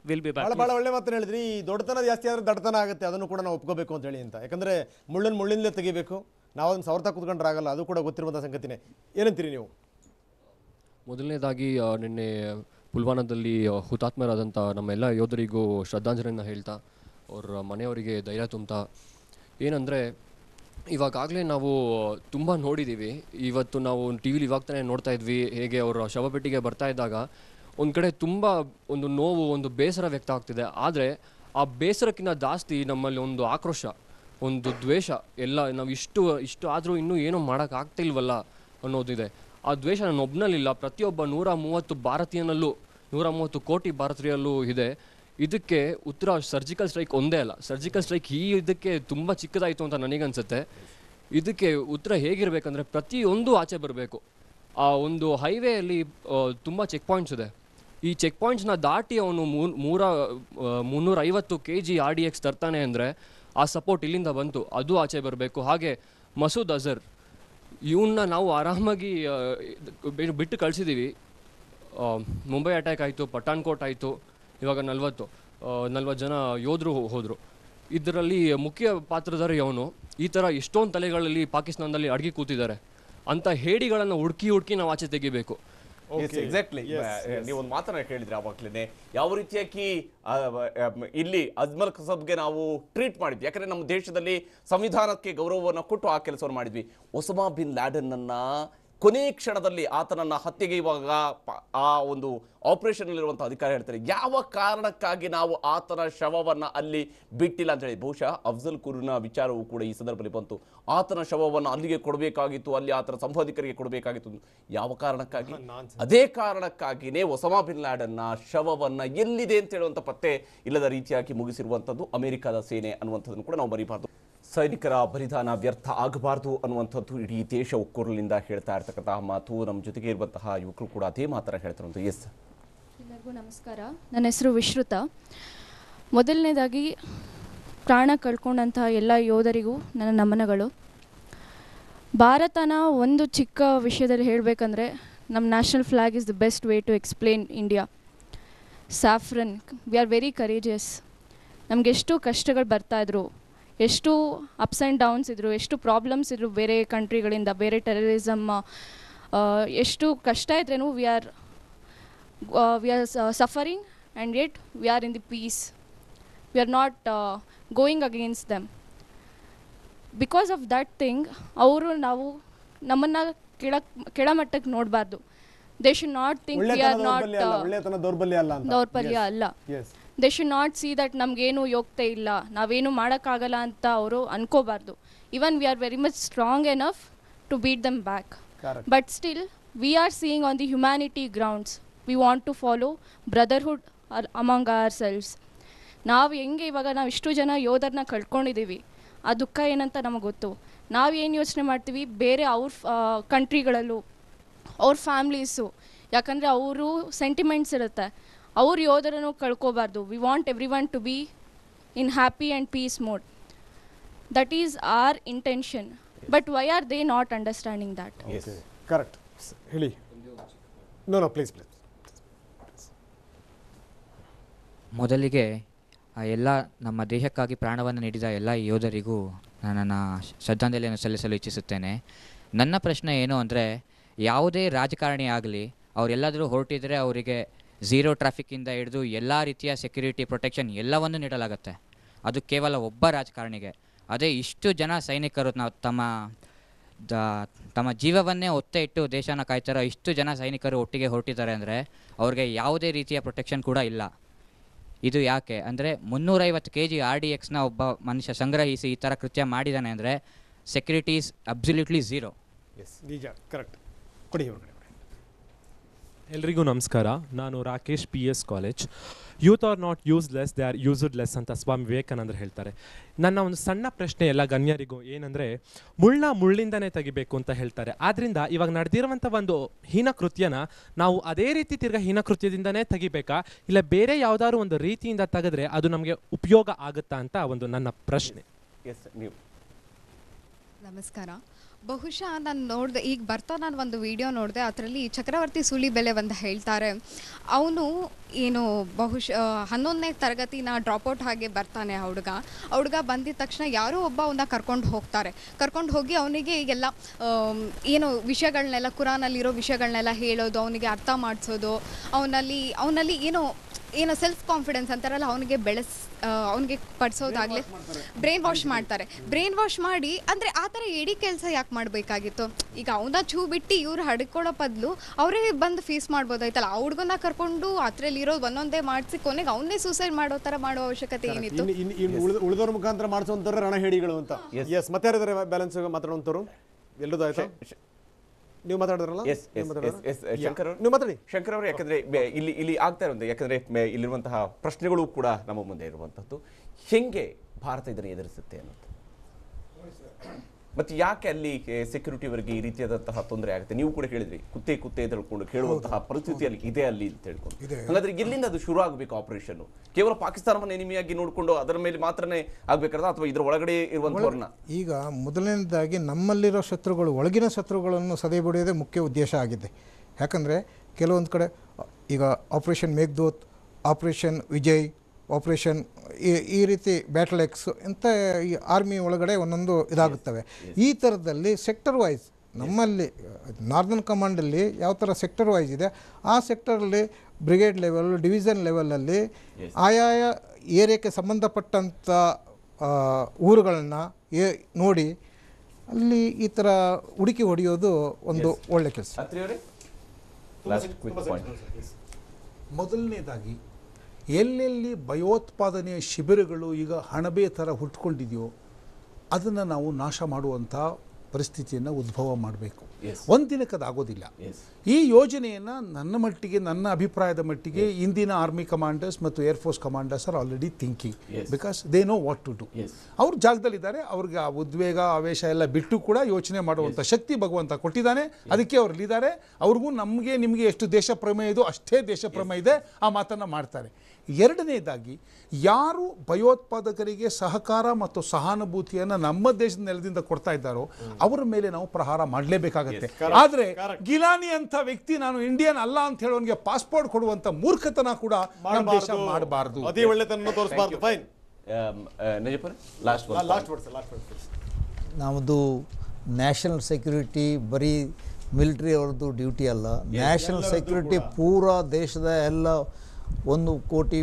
Will be back. ಭಾಳ ಒಳ್ಳೆ ಮಾತನ್ನು ಹೇಳಿದ್ರಿ. ಈ ದೊಡ್ಡತನ ಜಾಸ್ತಿ ಆದರೆ ದಡ್ಡತನ ಆಗುತ್ತೆ, ಅದನ್ನು ಕೂಡ ನಾವು ಒಪ್ಕೋಬೇಕು ಅಂತ ಹೇಳಿ ಅಂತ. ಯಾಕಂದರೆ ಮುಳ್ಳಿಂದಲೇ ತೆಗಿಬೇಕು, ನಾವು ಅದನ್ನು ಸವರ್ತಾ ಕೂತ್ಕೊಂಡ್ರೆ ಆಗಲ್ಲ, ಅದು ಕೂಡ ಗೊತ್ತಿರುವಂಥ ಸಂಗತಿನೇ. ಏನಂತೀರಿ ನೀವು? ಮೊದಲನೇದಾಗಿ ನಿನ್ನೆ ಪುಲ್ವಾಮಾದಲ್ಲಿ ಹುತಾತ್ಮರಾದಂಥ ನಮ್ಮೆಲ್ಲ ಯೋಧರಿಗೂ ಶ್ರದ್ಧಾಂಜಲಿಯನ್ನು ಹೇಳ್ತಾ, ಅವ್ರ ಮನೆಯವರಿಗೆ ಧೈರ್ಯ ತುಂಬ್ತಾ, ಏನಂದರೆ ಇವಾಗಲೇ ನಾವು ತುಂಬ ನೋಡಿದ್ದೀವಿ. ಇವತ್ತು ನಾವು ಟಿ ವಿಲಿ ಇವಾಗ ತಾನೇ ನೋಡ್ತಾ ಇದ್ವಿ ಹೇಗೆ ಅವರ ಶವಪೆಟ್ಟಿಗೆ ಬರ್ತಾ ಇದ್ದಾಗ ಒಂದು ಕಡೆ ತುಂಬ ಒಂದು ನೋವು, ಒಂದು ಬೇಸರ ವ್ಯಕ್ತ ಆಗ್ತಿದೆ. ಆದರೆ ಆ ಬೇಸರಕ್ಕಿಂತ ಜಾಸ್ತಿ ನಮ್ಮಲ್ಲಿ ಒಂದು ಆಕ್ರೋಶ, ಒಂದು ದ್ವೇಷ, ಎಲ್ಲ ನಾವು ಇಷ್ಟು ಆದರೂ ಇನ್ನೂ ಏನೂ ಮಾಡೋಕ್ಕಾಗ್ತಿಲ್ವಲ್ಲ ಅನ್ನೋದಿದೆ. ಆ ದ್ವೇಷ ನನ್ನೊಬ್ಬನಲ್ಲಿಲ್ಲ, ಪ್ರತಿಯೊಬ್ಬ 130 ಭಾರತೀಯನಲ್ಲೂ, 130 ಕೋಟಿ ಭಾರತೀಯರಲ್ಲೂ ಇದೆ. ಇದಕ್ಕೆ ಉತ್ತರ ಸರ್ಜಿಕಲ್ ಸ್ಟ್ರೈಕ್ ಒಂದೇ ಅಲ್ಲ. ಸರ್ಜಿಕಲ್ ಸ್ಟ್ರೈಕ್ ಇದಕ್ಕೆ ತುಂಬ ಚಿಕ್ಕದಾಯಿತು ಅಂತ ನನಗನ್ಸುತ್ತೆ. ಇದಕ್ಕೆ ಉತ್ತರ ಹೇಗಿರಬೇಕಂದ್ರೆ ಪ್ರತಿಯೊಂದು ಆಚೆ ಬರಬೇಕು. ಆ ಒಂದು ಹೈವೇಯಲ್ಲಿ ತುಂಬ ಚೆಕ್ ಪಾಯಿಂಟ್ಸ್ ಇದೆ. ಈ ಚೆಕ್ ಪಾಯಿಂಟ್ಸ್ನ ದಾಟಿ ಅವನು 350 kg RDX ತರ್ತಾನೆ ಅಂದರೆ ಆ ಸಪೋರ್ಟ್ ಇಲ್ಲಿಂದ ಬಂತು, ಅದು ಆಚೆ ಬರಬೇಕು. ಹಾಗೆ ಮಸೂದ್ ಅಜರ್, ಇವನ್ನ ನಾವು ಆರಾಮಾಗಿ ಬಿಟ್ಟು ಕಳಿಸಿದ್ದೀವಿ. ಮುಂಬೈ ಅಟ್ಯಾಕ್ ಆಯಿತು, ಪಠಾಣ್ಕೋಟ್ ಆಯಿತು, ಇವಾಗ 40 ಜನ ಯೋಧರು ಹೋದರು. ಇದರಲ್ಲಿ ಮುಖ್ಯ ಪಾತ್ರಧಾರಿ ಅವನು. ಈ ಥರ ಎಷ್ಟೊಂದು ತಲೆಗಳಲ್ಲಿ ಪಾಕಿಸ್ತಾನದಲ್ಲಿ ಅಡಗಿ ಕೂತಿದ್ದಾರೆ. ಅಂಥ ಹೇಡಿಗಳನ್ನು ಹುಡುಕಿ ನಾವು ಆಚೆ ತೆಗಿಬೇಕು. ಎಕ್ಸಾಕ್ಟ್ಲಿ. ನೀವೊಂದು ಮಾತನ್ನ ಹೇಳಿದ್ರೆ ಆವಾಗಲೇ ಯಾವ ರೀತಿಯಾಗಿ ಇಲ್ಲಿ ಅಜ್ಮಲ್ ಕಸಬ್ಗೆ ನಾವು ಟ್ರೀಟ್ ಮಾಡಿದ್ವಿ. ಯಾಕಂದ್ರೆ ನಮ್ಮ ದೇಶದಲ್ಲಿ ಸಂವಿಧಾನಕ್ಕೆ ಗೌರವವನ್ನು ಕೊಟ್ಟು ಆ ಕೆಲಸವನ್ನು ಮಾಡಿದ್ವಿ. ಒಸಾಮಾ ಬಿನ್ ಲ್ಯಾಡನ್ನ ಕೊನೆ ಕ್ಷಣದಲ್ಲಿ ಆತನನ್ನ ಹತ್ಯೆಗೆ ಇವಾಗ ಆ ಒಂದು ಆಪರೇಷನ್ ಅಲ್ಲಿರುವಂಥ ಅಧಿಕಾರಿ ಹೇಳ್ತಾರೆ, ಯಾವ ಕಾರಣಕ್ಕಾಗಿ ನಾವು ಆತನ ಶವವನ್ನು ಅಲ್ಲಿ ಬಿಟ್ಟಿಲ್ಲ ಅಂತ ಹೇಳಿ. ಬಹುಶಃ ಅಫ್ಜಲ್ ಕುರ್ನ ವಿಚಾರವೂ ಕೂಡ ಈ ಸಂದರ್ಭದಲ್ಲಿ ಬಂತು. ಆತನ ಶವವನ್ನು ಅಲ್ಲಿಗೆ ಕೊಡಬೇಕಾಗಿತ್ತು, ಅಲ್ಲಿ ಆತನ ಸಂಬಂಧಿಕರಿಗೆ ಕೊಡಬೇಕಾಗಿತ್ತು. ಯಾವ ಕಾರಣಕ್ಕಾಗಿ? ಅದೇ ಕಾರಣಕ್ಕಾಗಿಯೇ ಒಸಾಮಾ ಬಿನ್ ಲ್ಯಾಡನ್ನ ಶವವನ್ನು ಎಲ್ಲಿದೆ ಅಂತ ಹೇಳುವಂಥ ಪತ್ತೆ ಇಲ್ಲದ ರೀತಿಯಾಗಿ ಮುಗಿಸಿರುವಂಥದ್ದು ಅಮೆರಿಕದ ಸೇನೆ ಅನ್ನುವಂಥದ್ದನ್ನು ಕೂಡ ನಾವು ಮರಿಬಾರ್ದು. ಸೈನಿಕರ ಬಲಿದಾನ ವ್ಯರ್ಥ ಆಗಬಾರ್ದು ಅನ್ನುವಂಥದ್ದು ಇಡೀ ದೇಶ ಒಕ್ಕೊರಲಿಂದ ಹೇಳ್ತಾ ಇರ್ತಕ್ಕಂತಹ ಮಾತು. ನಮ್ಮ ಜೊತೆಗೆ ಇರುವಂತಹ ಯುವಕರು ಕೂಡ ಅದೇ ಮಾತನ್ನು ಹೇಳ್ತಾರಂತ. ಎಸ್, ಎಲ್ಲರಿಗೂ ನಮಸ್ಕಾರ. ನನ್ನ ಹೆಸರು ವಿಶ್ರುತ. ಮೊದಲನೇದಾಗಿ ಪ್ರಾಣ ಕಳ್ಕೊಂಡಂತಹ ಎಲ್ಲ ಯೋಧರಿಗೂ ನನ್ನ ನಮನಗಳು. ಭಾರತನ ಒಂದು ಚಿಕ್ಕ ವಿಷಯದಲ್ಲಿ ಹೇಳಬೇಕಂದ್ರೆ, ನಮ್ಮ national flag is the best way to explain India. Saffron, we are very courageous. ನಮಗೆಷ್ಟು ಕಷ್ಟಗಳು ಬರ್ತಾಯಿದ್ರು, ಎಷ್ಟು ಅಪ್ಸ್ ಆ್ಯಂಡ್ ಡೌನ್ಸ್ ಇದ್ದರು, ಎಷ್ಟು ಪ್ರಾಬ್ಲಮ್ಸ್ ಇದ್ದರು ಬೇರೆ ಕಂಟ್ರಿಗಳಿಂದ, ಬೇರೆ ಟೆರರಿಸಮ್, ಎಷ್ಟು ಕಷ್ಟ ಇದ್ರೂ we are suffering and yet we are in the peace. We are not going against them. Because of that thing ಅವರು ನಮ್ಮನ್ನು ಕೆಳಮಟ್ಟಕ್ಕೆ ನೋಡಬಾರ್ದು. They should not think we are not ದೌರ್ಬಲ್ಯ ಅಲ್ಲ. They should not see that ನಮಗೇನು ಯೋಗ್ಯತೆ ಇಲ್ಲ, ನಾವೇನು ಮಾಡೋಕ್ಕಾಗಲ್ಲ ಅಂತ ಅವರು ಅನ್ಕೋಬಾರ್ದು. Even we are very much strong enough to beat them back. But still we are seeing on the humanity grounds. V want to follow brotherhood among ourselves. ನಾವು ಹೆಂಗೆ ಇವಾಗ ನಾವು ಇಷ್ಟು ಜನ ಯೋಧರನ್ನ ಕಳ್ಕೊಂಡಿದ್ದೀವಿ, ಆ ದುಃಖ ಏನಂತ ನಮಗೆ ಗೊತ್ತು. ನಾವೇನು ಯೋಚನೆ ಮಾಡ್ತೀವಿ, ಬೇರೆ ಅವ್ರ ಕಂಟ್ರಿಗಳಲ್ಲೂ ಅವ್ರ ಫ್ಯಾಮ್ಲೀಸು ಯಾಕಂದರೆ ಅವರು ಸೆಂಟಿಮೆಂಟ್ಸ್ ಇರುತ್ತೆ. ಅವ್ರ ಯೋಧರನ್ನು ಕಳ್ಕೋಬಾರ್ದು. We want every one to be in happy and peace mode. That is our intention. But why are they not understanding that? Yes. Correct. Heli. No, please. ಮೊದಲಿಗೆ ಎಲ್ಲ ನಮ್ಮ ದೇಶಕ್ಕಾಗಿ ಪ್ರಾಣವನ್ನು ನೀಡಿದ ಎಲ್ಲ ಯೋಧರಿಗೂ ನನ್ನ ಶ್ರದ್ಧಾಂಜಲಿಯನ್ನು ಸಲ್ಲಿಸಲು ಇಚ್ಛಿಸುತ್ತೇನೆ. ನನ್ನ ಪ್ರಶ್ನೆ ಏನು ಅಂದರೆ, ಯಾವುದೇ ರಾಜಕಾರಣಿ ಆಗಲಿ ಅವರೆಲ್ಲಾದರೂ ಹೊರಟಿದ್ರೆ ಅವರಿಗೆ ಝೀರೋ ಟ್ರಾಫಿಕ್ಕಿಂದ ಹಿಡಿದು ಎಲ್ಲ ರೀತಿಯ ಸೆಕ್ಯೂರಿಟಿ ಪ್ರೊಟೆಕ್ಷನ್ ಎಲ್ಲವನ್ನು ನೀಡಲಾಗುತ್ತೆ. ಅದು ಕೇವಲ ಒಬ್ಬ ರಾಜಕಾರಣಿಗೆ. ಅದೇ ಇಷ್ಟು ಜನ ಸೈನಿಕರು ನಾವು ತಮ್ಮ ಜೀವವನ್ನೇ ಒತ್ತೆ ಇಟ್ಟು ದೇಶನ ಕಾಯ್ತಾರೋ ಇಷ್ಟು ಜನ ಸೈನಿಕರು ಒಟ್ಟಿಗೆ ಹೊರಟಿದ್ದಾರೆ ಅಂದರೆ ಅವ್ರಿಗೆ ಯಾವುದೇ ರೀತಿಯ ಪ್ರೊಟೆಕ್ಷನ್ ಕೂಡ ಇಲ್ಲ. ಇದು ಯಾಕೆ ಅಂದರೆ 350 kg RDXನ ಒಬ್ಬ ಮನುಷ್ಯ ಸಂಗ್ರಹಿಸಿ ಈ ಥರ ಕೃತ್ಯ ಮಾಡಿದ್ದಾನೆ ಅಂದರೆ ಸೆಕ್ಯೂರಿಟಿ ಈಸ್ ಅಬ್ಸಲ್ಯೂಟ್ಲಿ ಝೀರೋ. ನಿಜ, ಕರೆಕ್ಟ್. ಕೊಡಿ ಹೊರಗಡೆ. ಎಲ್ರಿಗೂ ನಮಸ್ಕಾರ. ನಾನು Rakesh PS college. Youth are not useless, they are used less ಅಂತ ಸ್ವಾಮಿ ವಿವೇಕಾನಂದರು ಹೇಳ್ತಾರೆ. ನನ್ನ ಒಂದು ಸಣ್ಣ ಪ್ರಶ್ನೆ ಎಲ್ಲ ಗಣ್ಯರಿಗೂ ಏನಂದರೆ, ಮುಳ್ಳಿಂದನೇ ತೆಗಿಬೇಕು ಅಂತ ಹೇಳ್ತಾರೆ. ಆದ್ದರಿಂದ ಇವಾಗ ನಡೆದಿರುವಂಥ ಒಂದು ಹೀನಕೃತ್ಯನ ನಾವು ಅದೇ ರೀತಿ ತಿರ್ಗಾ ಹೀನಕೃತ್ಯದಿಂದನೇ ತೆಗಿಬೇಕಾ, ಇಲ್ಲ ಬೇರೆ ಯಾವುದಾದ್ರು ಒಂದು ರೀತಿಯಿಂದ ತೆಗೆದ್ರೆ ಅದು ನಮಗೆ ಉಪಯೋಗ ಆಗುತ್ತಾ ಅಂತ ಒಂದು ನನ್ನ ಪ್ರಶ್ನೆ. ನಮಸ್ಕಾರ. ಬಹುಶಃ ನಾನು ನೋಡಿದೆ, ಈಗ ನಾನು ಒಂದು ವಿಡಿಯೋ ನೋಡಿದೆ, ಅದರಲ್ಲಿ ಚಕ್ರವರ್ತಿ ಸೂಲಿಬೆಲೆ ಒಂದು ಹೇಳ್ತಾರೆ. ಅವನು ಏನು ಬಹುಶಃ 11ನೇ ತರಗತಿನ ಡ್ರಾಪ್ಔಟ್ ಹಾಗೆ ಬರ್ತಾನೆ. ಹುಡುಗ ಬಂದಿದ ತಕ್ಷಣ ಯಾರೋ ಒಬ್ಬ ಅವನ್ನ ಕರ್ಕೊಂಡು ಹೋಗಿ ಅವನಿಗೆ ಈಗೆಲ್ಲ ಏನು ವಿಷಯಗಳನ್ನೆಲ್ಲ, ಕುರಾನಲ್ಲಿರೋ ವಿಷಯಗಳನ್ನೆಲ್ಲ ಹೇಳೋದು, ಅವನಿಗೆ ಅರ್ಥ ಮಾಡಿಸೋದು, ಅವನಲ್ಲಿ ಏನೋ ಸೆಲ್ಫ್ ಕಾನ್ಫಿಡೆನ್ಸ್ ಅಂತಾರಲ್ಲ ಅವನಿಗೆ ಪಡಿಸೋದಾಗಲಿ ಬ್ರೈನ್ ವಾಶ್ ಮಾಡಿ ಅಂದರೆ ಆ ಥರ ಎಡಿ ಕೆಲಸ ಯಾಕೆ ಮಾಡಬೇಕಾಗಿತ್ತು? ಈಗ ಅವನ್ನ ಛೂ ಬಿಟ್ಟು ಇವ್ರು ಹಡ್ಕೊಳ್ಳೋ ಬದಲು ಅವರೇ ಬಂದು ಫೇಸ್ ಮಾಡ್ಬೋದಾಯ್ತಲ್ಲ. ಆ ಹುಡುಗನ ಕರ್ಕೊಂಡು ಅದರಲ್ಲಿ ಇರೋದು ಒಂದೊಂದೇ ಮಾಡಿಸಿ ಕೊನೆಗೆ ಅವನ್ನೇ ಸೂಸೈಡ್ ಮಾಡೋ ಥರ ಮಾಡೋ ಅವಶ್ಯಕತೆ ಏನಿತ್ತು? ಉಳಿದವ್ರ ಮುಖಾಂತರ ಮಾಡಿಸೋಂಥವ್ರು ರಣಹೇಡಿಗಳು ಅಂತ. ಎಸ್, ಮತ್ತೆ ಯಾರಿದ್ದಾರೆ ಬ್ಯಾಲೆನ್ಸ್ ಮಾತಾಡೋಂಥವ್ರು? ಎಲ್ಲರೂ ಆಯ್ತಾ? ನೀವು ಮಾತಾಡಿದ್ರಲ್ಲ? ನೀವು ಮಾತಾಡಿ ಶಂಕರ್ ಅವರು. ಯಾಕಂದ್ರೆ ಇಲ್ಲಿ ಆಗ್ತಾ ಇರೋದು, ಯಾಕಂದ್ರೆ ಇಲ್ಲಿರುವಂತಹ ಪ್ರಶ್ನೆಗಳು ಕೂಡ ನಮ್ಮ ಮುಂದೆ ಇರುವಂತದ್ದು, ಹೆಂಗೆ ಭಾರತ ಇದನ್ನು ಎದುರಿಸುತ್ತೆ ಅನ್ನೋದು, ಮತ್ತೆ ಯಾಕೆ ಅಲ್ಲಿ ಸೆಕ್ಯೂರಿಟಿವರೆಗೆ ಈ ರೀತಿಯಾದಂತಹ ತೊಂದರೆ ಆಗುತ್ತೆ? ನೀವು ಕೂಡ ಹೇಳಿದ್ರಿ, ಕುತ್ತೆ ಎದುರ್ಕೊಂಡು ಕೇಳುವಂತಹ ಪರಿಸ್ಥಿತಿಯಲ್ಲಿ ಇದೆ ಅಲ್ಲಿ ಅಂತ ಹೇಳ್ಕೊಂಡು. ಹಾಗಾದ್ರೆ ಎಲ್ಲಿಂದ ಅದು ಶುರು ಆಗಬೇಕು ಆಪರೇಷನ್? ಕೇವಲ ಪಾಕಿಸ್ತಾನವನ್ನು ಎನಿಮಿಯಾಗಿ ನೋಡಿಕೊಂಡು ಅದರ ಮೇಲೆ ಮಾತ್ರನೇ ಆಗ್ಬೇಕಾದ, ಅಥವಾ ಇದರ ಒಳಗಡೆ ಇರುವಂತವ್ರನ್ನ? ಈಗ ಮೊದಲನೇದಾಗಿ ನಮ್ಮಲ್ಲಿರೋ ಶತ್ರುಗಳು, ಒಳಗಿನ ಶತ್ರುಗಳನ್ನು ಸದೆಬಡಿಯೋದೇ ಮುಖ್ಯ ಉದ್ದೇಶ ಆಗಿದೆ. ಯಾಕಂದರೆ ಕೆಲವೊಂದು ಕಡೆ ಈಗ operation Meghdoot, operation Vijay, operation ಈ ರೀತಿ ಬ್ಯಾಟಲ್ ಎಕ್ಸ್ ಅಂತ ಈ ಆರ್ಮಿ ಒಳಗಡೆ ಒಂದೊಂದು ಇದಾಗುತ್ತವೆ. ಈ ಥರದಲ್ಲಿ ಸೆಕ್ಟರ್ ವೈಸ್ ನಮ್ಮಲ್ಲಿ ನಾರ್ದನ್ ಕಮಾಂಡಲ್ಲಿ ಯಾವ ಥರ ಸೆಕ್ಟರ್ ವೈಸ್ ಇದೆ, ಆ ಸೆಕ್ಟರಲ್ಲಿ ಬ್ರಿಗೇಡ್ ಲೆವೆಲ್, ಡಿವಿಷನ್ ಲೆವೆಲಲ್ಲಿ ಆಯಾಯ ಏರಿಯಾಕ್ಕೆ ಸಂಬಂಧಪಟ್ಟಂಥ ಊರುಗಳನ್ನು ನೋಡಿ ಅಲ್ಲಿ ಈ ಥರ ಹುಡುಕಿ ಹೊಡೆಯೋದು ಒಂದು ಒಳ್ಳೆ ಕೆಲಸ. ಮೊದಲನೇದಾಗಿ ಎಲ್ಲೆಲ್ಲಿ ಭಯೋತ್ಪಾದನೆಯ ಶಿಬಿರಗಳು ಈಗ ಹಣಬೆ ಥರ ಹುಟ್ಕೊಂಡಿದೆಯೋ ಅದನ್ನು ನಾವು ನಾಶ ಮಾಡುವಂಥ ಪರಿಸ್ಥಿತಿಯನ್ನು ಉದ್ಭವ ಮಾಡಬೇಕು. ಒಂದು ದಿನಕ್ಕೆ ಅದಾಗೋದಿಲ್ಲ. ಈ ಯೋಜನೆಯನ್ನು ನನ್ನ ಮಟ್ಟಿಗೆ, ನನ್ನ ಅಭಿಪ್ರಾಯದ ಮಟ್ಟಿಗೆ ಇಂದಿನ ಆರ್ಮಿ ಕಮಾಂಡರ್ಸ್ ಮತ್ತು air force commanders are already thinking, because they know what to do. ಅವ್ರ ಜಾಗದಲ್ಲಿದ್ದಾರೆ. ಅವ್ರಿಗೆ ಆ ಉದ್ವೇಗ, ಆವೇಶ ಎಲ್ಲ ಬಿಟ್ಟು ಕೂಡ ಯೋಚನೆ ಮಾಡುವಂಥ ಶಕ್ತಿ ಭಗವಂತ ಕೊಟ್ಟಿದ್ದಾನೆ. ಅದಕ್ಕೆ ಅವರಲ್ಲಿದ್ದಾರೆ. ಅವ್ರಿಗೂ ನಮಗೆ ನಿಮಗೆ ಎಷ್ಟು ದೇಶ ಪ್ರೇಮ ಇದೋ ಅಷ್ಟೇ ದೇಶ ಪ್ರೇಮ ಇದೆ. ಆ ಮಾತನ್ನು ಮಾಡ್ತಾರೆ. ಎರಡನೇದಾಗಿ, ಯಾರು ಭಯೋತ್ಪಾದಕರಿಗೆ ಸಹಕಾರ ಮತ್ತು ಸಹಾನುಭೂತಿಯನ್ನು ನಮ್ಮ ದೇಶದ ನೆಲದಿಂದ ಕೊಡ್ತಾ ಇದ್ದಾರೋ ಅವರ ಮೇಲೆ ನಾವು ಪ್ರಹಾರ ಮಾಡಲೇಬೇಕಾಗತ್ತೆ. ಆದರೆ ಗಿಲಾನಿ ಅಂತ ವ್ಯಕ್ತಿ ನಾನು ಇಂಡಿಯನ್ ಅಲ್ಲ ಅಂತ ಹೇಳೋನಿಗೆ ಪಾಸ್ಪೋರ್ಟ್ ಕೊಡುವಂತ ಮೂರ್ಖತನ ಕೂಡ ನಮ್ಮ ದೇಶ ಮಾಡಬಾರದು. ಅದೇ ಒಳ್ಳೆತನ ತೋರಿಸಬಾರದು. ಫೈನ್. ನಮ್ಮದು ನ್ಯಾಷನಲ್ ಸೆಕ್ಯೂರಿಟಿ ಬರೀ ಮಿಲಿಟರಿ ಅವ್ರದ್ದು ಡ್ಯೂಟಿ ಅಲ್ಲ. ನ್ಯಾಷನಲ್ ಸೆಕ್ಯೂರಿಟಿ ಪೂರಾ ದೇಶದ ಎಲ್ಲ 130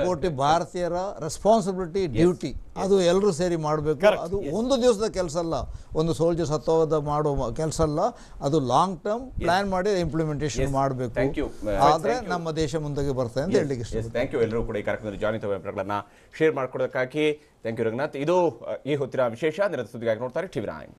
ಕೋಟಿ ಭಾರತೀಯರ ರೆಸ್ಪಾನ್ಸಿಬಿಲಿಟಿ, ಡ್ಯೂಟಿ. ಅದು ಎಲ್ಲರೂ ಸೇರಿ ಮಾಡಬೇಕು. ಅದು ಒಂದು ದಿವಸದ ಕೆಲಸ ಅಲ್ಲ, ಒಂದು ಸೋಲ್ಜರ್ಸ್ ಹತ್ತೋದ ಮಾಡೋ ಕೆಲಸ ಅಲ್ಲ. ಅದು ಲಾಂಗ್ ಟರ್ಮ್ ಪ್ಲಾನ್ ಮಾಡಿ ಇಂಪ್ಲಿಮೆಂಟೇಷನ್ ಮಾಡಬೇಕು. ಆದರೆ ನಮ್ಮ ದೇಶ ಮುಂದೆ ಬರ್ತದೆ ಅಂತ ಹೇಳಲಿಕ್ಕೆ ಇಷ್ಟ. Thank you. ಎಲ್ಲರೂ ಕೂಡ ಈ ಕಾರ್ಯಕ್ರಮದಲ್ಲಿ ಜಾಯಿನ್ ವಿವರಗಳನ್ನು ಶೇರ್ ಮಾಡ್ಕೊಡೋದಕ್ಕಾಗಿ ಥ್ಯಾಂಕ್ ಯು ರಂಗನಾಥ್. ಇದು ಈ ಹೊತ್ತಿನ ವಿಶೇಷ. ನಿರಂತರ ಸುದ್ದಿಗಾಗಿ ನೋಡ್ತಾರೆ TV9.